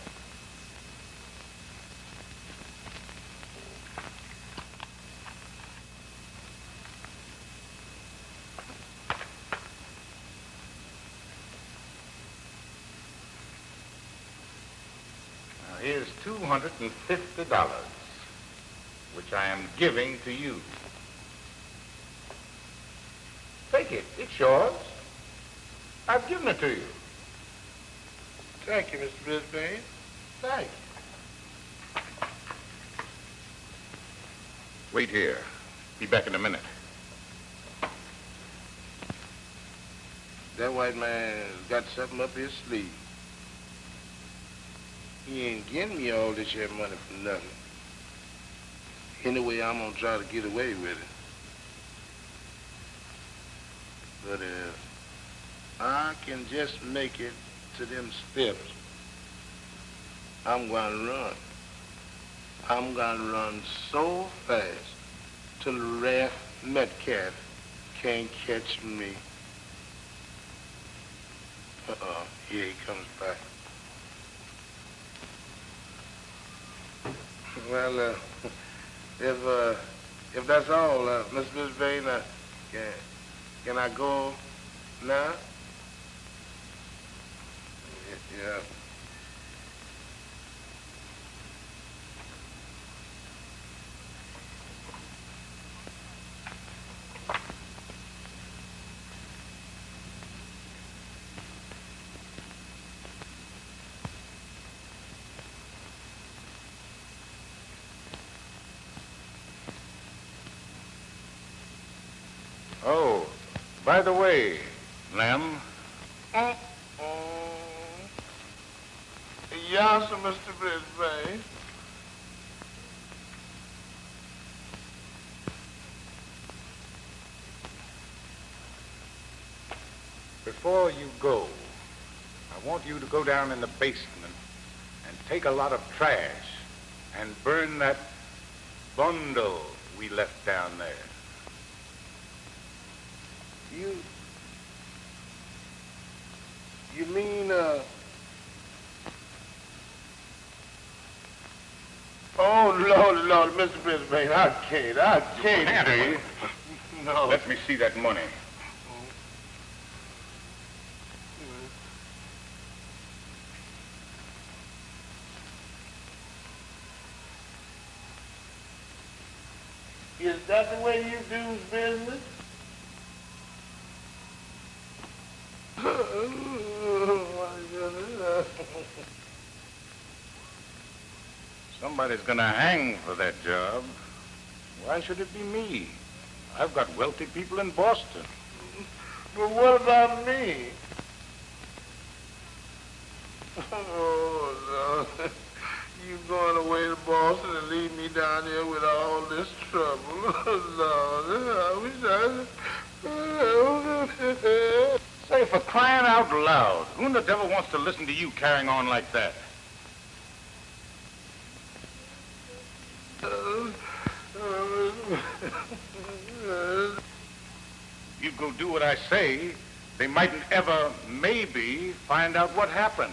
Here's $250, which I am giving to you. Take it. It's yours. I've given it to you. Thank you, Mr. Brisbane. Thank you. Wait here. Be back in a minute. That white man's got something up his sleeve. He ain't getting me all this here money for nothing. Anyway, I'm gonna try to get away with it. But if I can just make it to them steps, I'm gonna run. I'm gonna run so fast till Ralph Metcalf can't catch me. Here he comes back. Well, if that's all, Miss Brisbane, can I go now? Yeah. Oh, by the way, Lem. Yes, sir, Mr. Brisbane. Before you go, I want you to go down in the basement and take a lot of trash and burn that bundle we left down there. You mean, oh, Lord, Mr. Brisbane, I can't. Do you? No. Let me see that money. Is that the way you do business? Somebody's gonna hang for that job. Why should it be me? I've got wealthy people in Boston. But what about me? Oh, Lord. You going away to Boston and leave me down here with all this trouble? Oh, Lord, I wish I... Say, for crying out loud, who in the devil wants to listen to you carrying on like that? You go do what I say, they mightn't ever, maybe, find out what happened.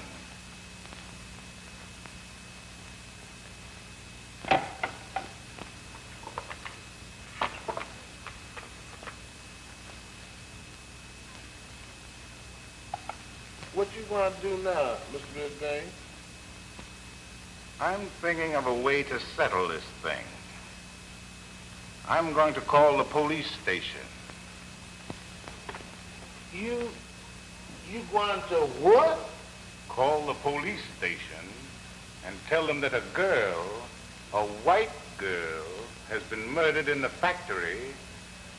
What you want to do now, Mr. Brisbane? I'm thinking of a way to settle this thing. I'm going to call the police station. You going to what? Call the police station and tell them that a girl, a white girl, has been murdered in the factory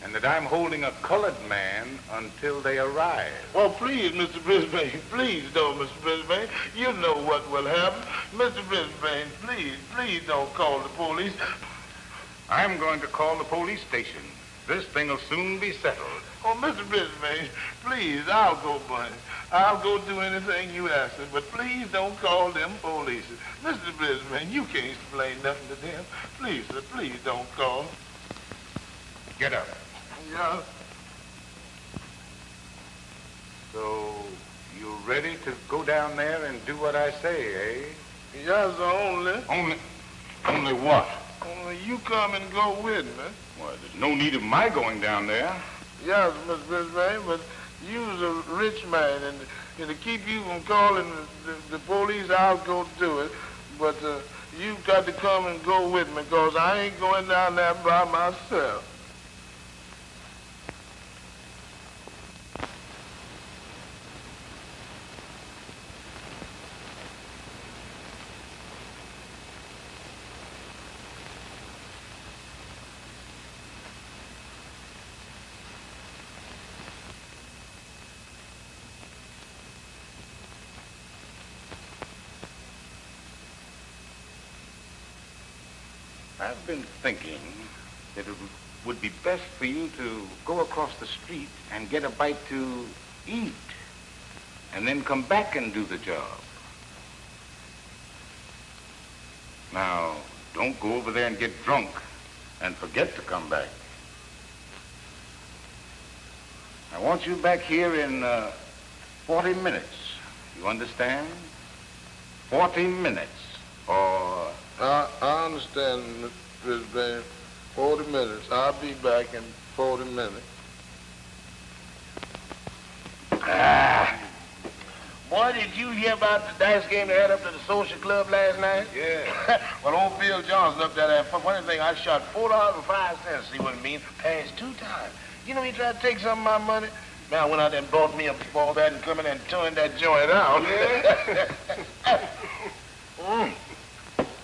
and that I'm holding a colored man until they arrive. Oh, please, Mr. Brisbane, please don't, Mr. Brisbane. You know what will happen. Mr. Brisbane, please don't call the police. I'm going to call the police station. This thing will soon be settled. Oh, Mr. Brisbane, please, I'll go, buddy. I'll go do anything you ask me, but please don't call them police. Mr. Brisbane, you can't explain nothing to them. Please, sir, please don't call. Get up. Yeah. So, you ready to go down there and do what I say, eh? Yes, only. Only what? Only you come and go with me. Why, there's no need of my going down there. Yes, Mr. Brisbane, but you's a rich man, and to keep you from calling the police, I'll go do it. But you've got to come and go with me, because I ain't going down there by myself. I've been thinking that it would be best for you to go across the street and get a bite to eat, and then come back and do the job. Now, don't go over there and get drunk and forget to come back. I want you back here in 40 minutes. You understand? 40 minutes, or... I understand, Mr. Brisbane. 40 minutes. I'll be back in 40 minutes. Boy, did you hear about the dice game they had up to the social club last night? Yeah. Well, old Bill Johnson up there, funny thing, I shot $4.05, see what it means, passed 2 times. You know he tried to take some of my money? Man, I went out there and bought me a ball bat and come in and turned that joint out.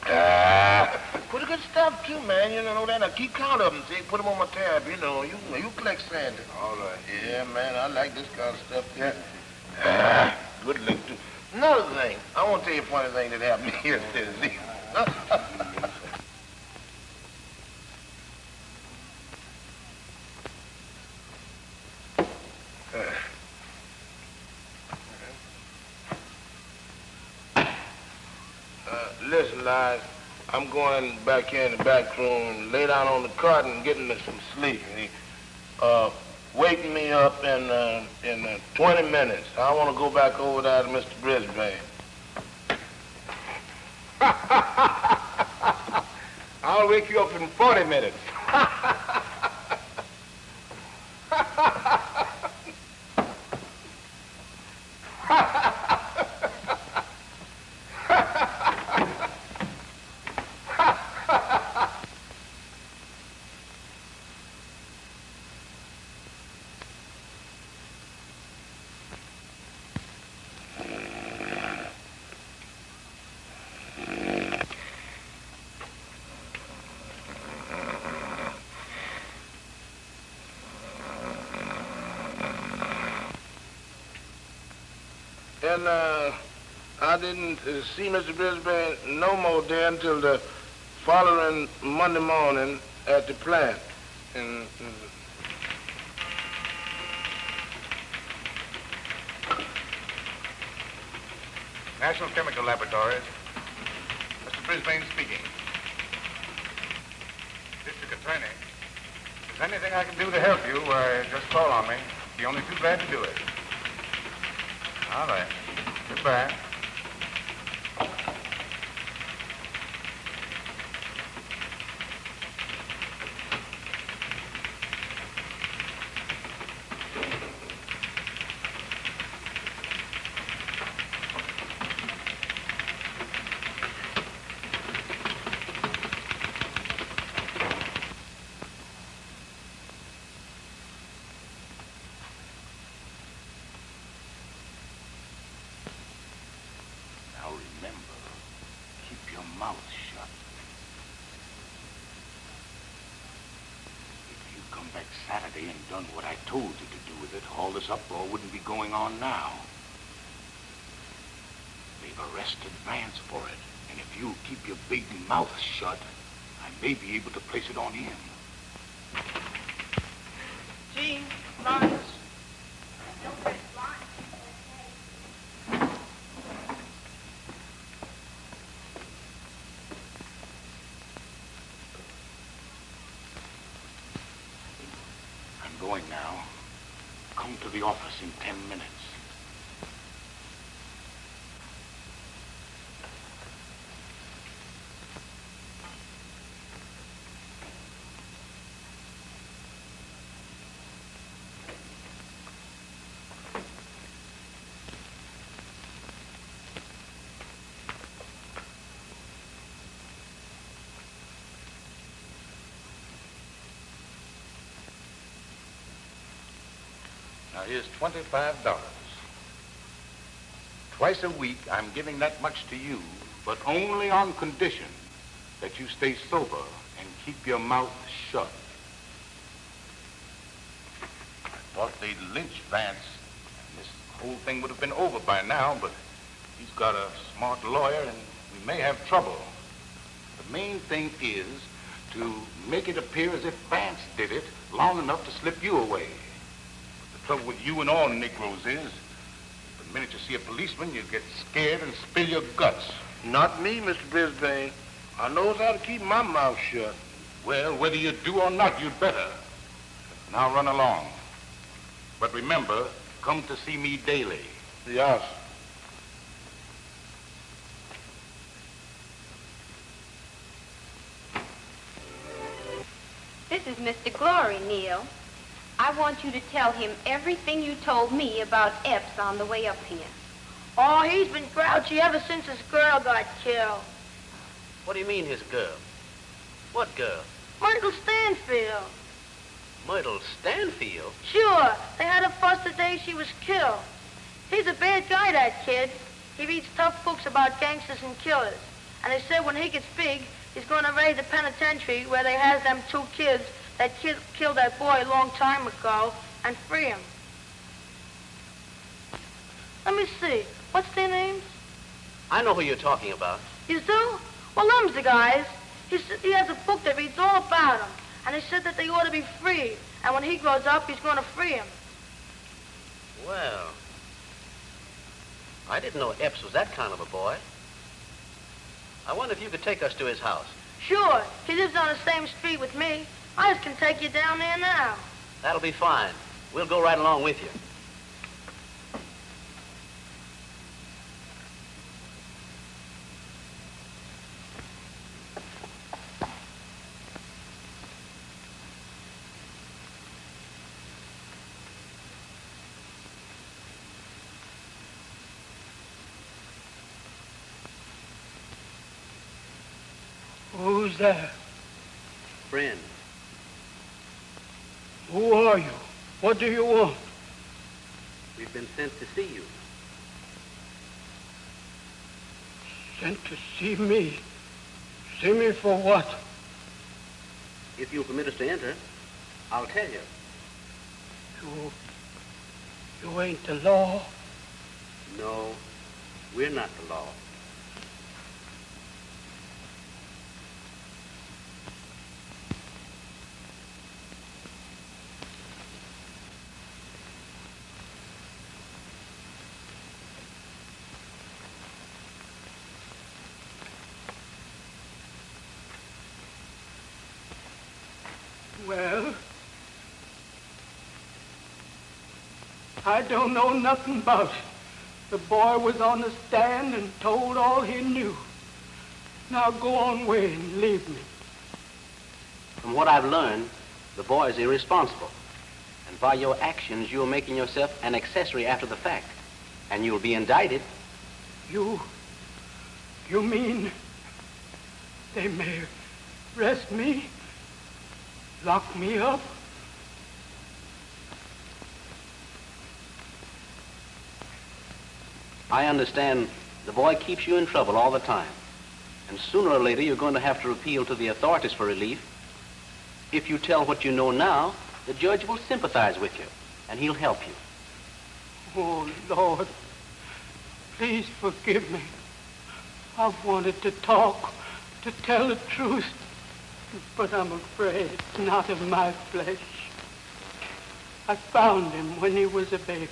Yeah? Pretty good stuff, too, man. You know that. Now, keep count of them. See, put them on my tab. You know, you collect Sandy. All right. Yeah, man, I like this kind of stuff. Yeah. Good look, too. Another thing. I want to tell you a funny thing that happened here in Tennessee. Listen, Lige, I'm going back here in the back room and lay down on the cot and getting some sleep. Wake me up in 20 minutes. I want to go back over there to Mr. Brisbane. I'll wake you up in 40 minutes. And I didn't see Mr. Brisbane no more there until the following Monday morning at the plant. And National Chemical Laboratories. Mr. Brisbane speaking. District Attorney. If there's anything I can do to help you, just call on me. Be only too glad to do it. All right. Goodbye. mouth shut. If you come back Saturday and done what I told you to do with it, all this uproar wouldn't be going on now. They've arrested Vance for it. And if you keep your big mouth shut, I may be able to place it on him. Gene, Lawrence. I'm going now. Come to the office in 10 minutes. Now, here's $25. Twice a week, I'm giving that much to you, but only on condition that you stay sober and keep your mouth shut. I thought they'd lynch Vance, and this whole thing would have been over by now, but he's got a smart lawyer, and we may have trouble. The main thing is to make it appear as if Vance did it long enough to slip you away. The trouble with you and all Negroes is, the minute you see a policeman, you get scared and spill your guts. Not me, Mr. Brisbane. I knows how to keep my mouth shut. Well, whether you do or not, you'd better. Now run along. But remember, come to see me daily. Yes. This is Mr. Glory, Neil. I want you to tell him everything you told me about Epps on the way up here. Oh, he's been grouchy ever since his girl got killed. What do you mean, his girl? What girl? Myrtle Stanfield. Myrtle Stanfield? Sure, they had a fuss the day she was killed. He's a bad guy, that kid. He reads tough books about gangsters and killers. And they said when he gets big, he's going to raid the penitentiary where they has them two kids that killed that boy a long time ago and free him. Let me see. What's their names? I know who you're talking about. You do? Well, them's the guys. He has a book that reads all about them. And they said that they ought to be free. And when he grows up, he's going to free him. Well, I didn't know Epps was that kind of a boy. I wonder if you could take us to his house. Sure. He lives on the same street with me. I just can take you down there now. That'll be fine. We'll go right along with you. Who's there? Friend. Who are you? What do you want? We've been sent to see you. Sent to see me? See me for what? If you'll permit us to enter, I'll tell you. You ain't the law? No, we're not the law. Well, I don't know nothing about it. The boy was on the stand and told all he knew. Now go on away and leave me. From what I've learned, the boy is irresponsible. And by your actions, you're making yourself an accessory after the fact. And you'll be indicted. You mean they may arrest me? Lock me up? I understand the boy keeps you in trouble all the time. And sooner or later, you're going to have to appeal to the authorities for relief. If you tell what you know now, the judge will sympathize with you, and he'll help you. Oh, Lord, please forgive me. I've wanted to talk, to tell the truth, but I'm afraid it's not of my flesh. I found him when he was a baby,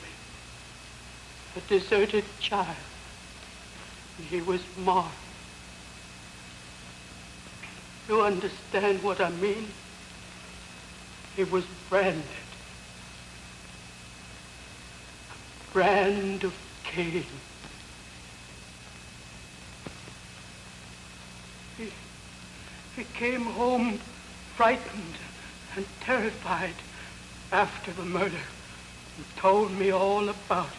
a deserted child. He was marked. You understand what I mean? He was branded. A brand of Cain. He came home frightened and terrified after the murder and told me all about it.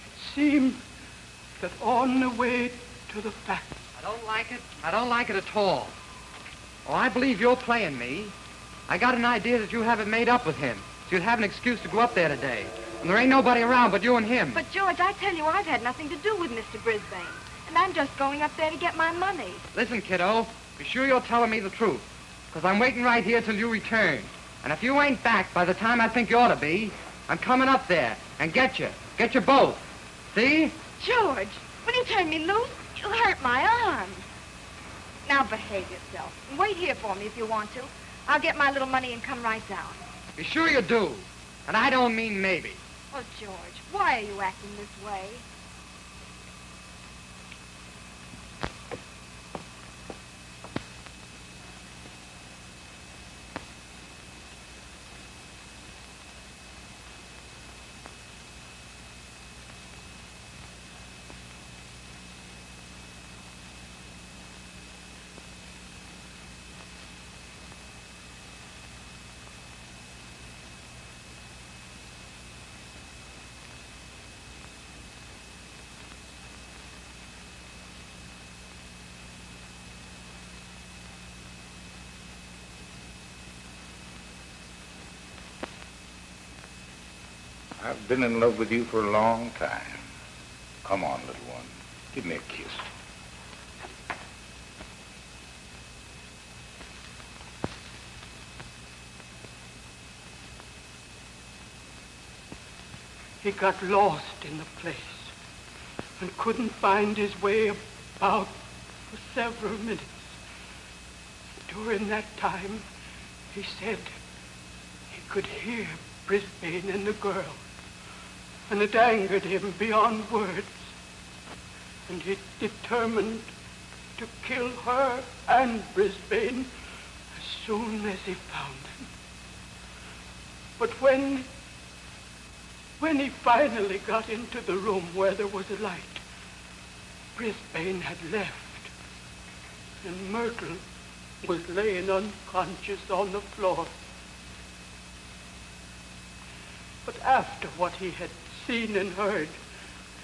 It seemed that on the way to the factory. I don't like it. I don't like it at all. Oh, I believe you're playing me. I got an idea that you have it made up with him. So you'd have an excuse to go up there today. And there ain't nobody around but you and him. But, George, I tell you, I've had nothing to do with Mr. Brisbane. And I'm just going up there to get my money. Listen, kiddo, be sure you're telling me the truth. Because I'm waiting right here till you return. And if you ain't back by the time I think you ought to be, I'm coming up there and get you. Get you both. See? George, when you turn me loose, you'll hurt my arm. Now behave yourself. And wait here for me if you want to. I'll get my little money and come right down. Be sure you do. And I don't mean maybe. Oh, George, why are you acting this way? I've been in love with you for a long time. Come on, little one. Give me a kiss. He got lost in the place and couldn't find his way about for several minutes. During that time, he said he could hear Brisbane and the girl, and it angered him beyond words. And he determined to kill her and Brisbane as soon as he found them. But when he finally got into the room where there was a light, Brisbane had left, and Myrtle was laying unconscious on the floor. But after what he had seen and heard,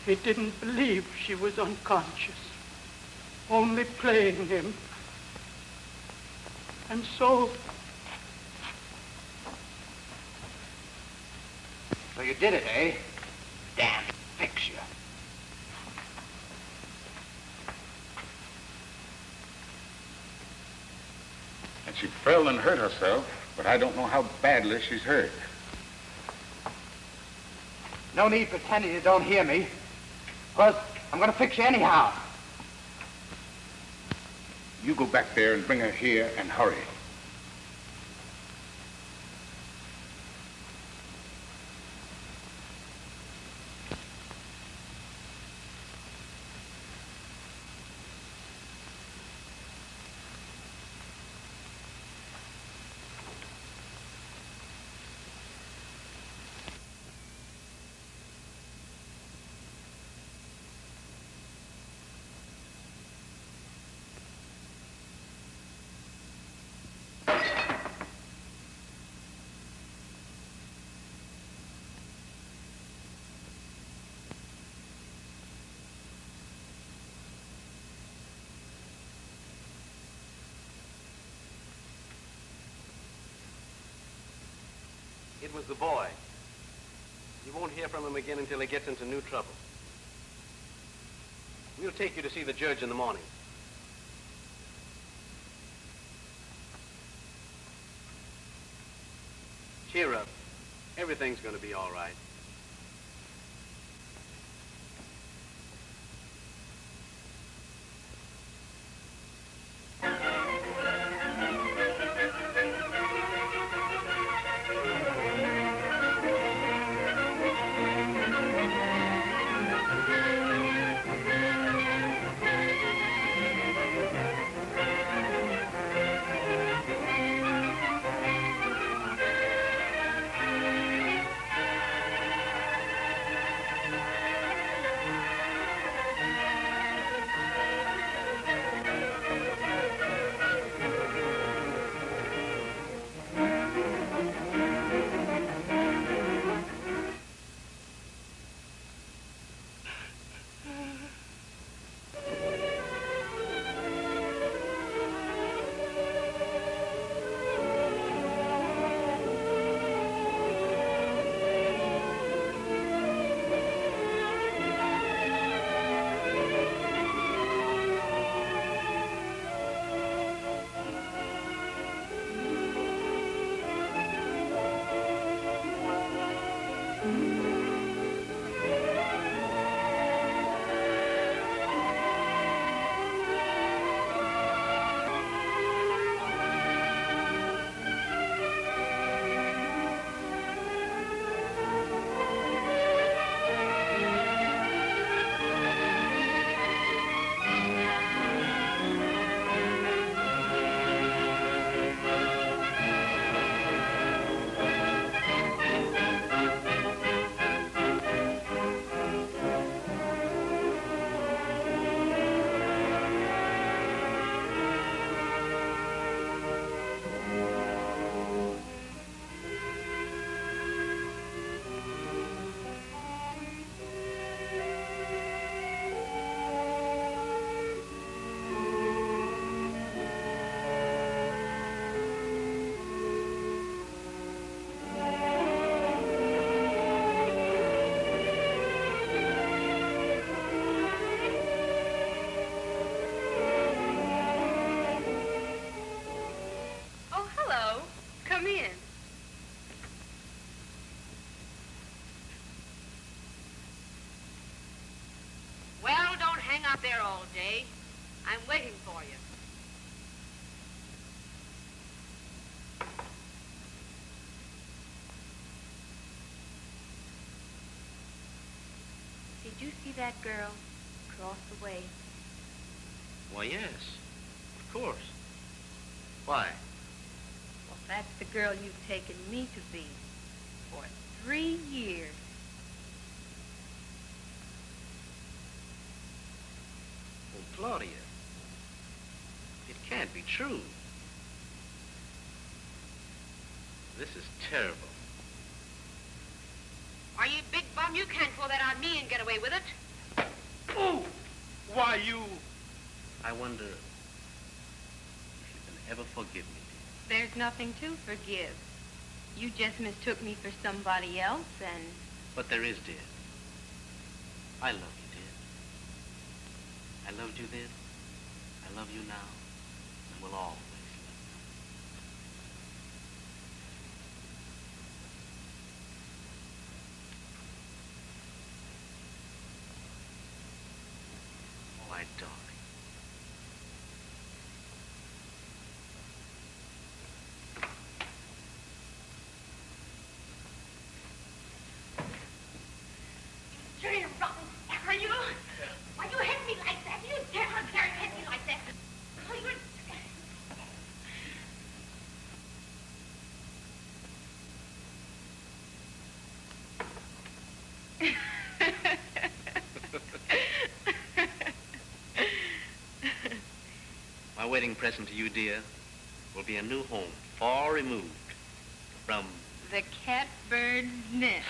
he didn't believe she was unconscious, only playing him. And so you did it, eh? Damn, fix you. And she fell and hurt herself, but I don't know how badly she's hurt. No need pretending you don't hear me, because I'm going to fix you anyhow. You go back there and bring her here and hurry. It was the boy. You won't hear from him again until he gets into new trouble. We'll take you to see the judge in the morning. Cheer up. Everything's going to be all right. Out there all day. I'm waiting for you. Did you see that girl across the way? Why, yes. Of course. Why? Well, that's the girl you've taken me to be for 3 years. Claudia, it can't be true. This is terrible. Are you big bum? You can't pull that on me and get away with it. Oh! Why, you... I wonder if you can ever forgive me. There's nothing to forgive. You just mistook me for somebody else and... But there is, dear. I love you. I loved you then, I love you now, and will always love you. Oh, my darling. Dirty rotten are you? Why you hit me like that? You dare hit me like that? Oh, you're... My wedding present to you, dear, will be a new home, far removed from... the catbird's nest.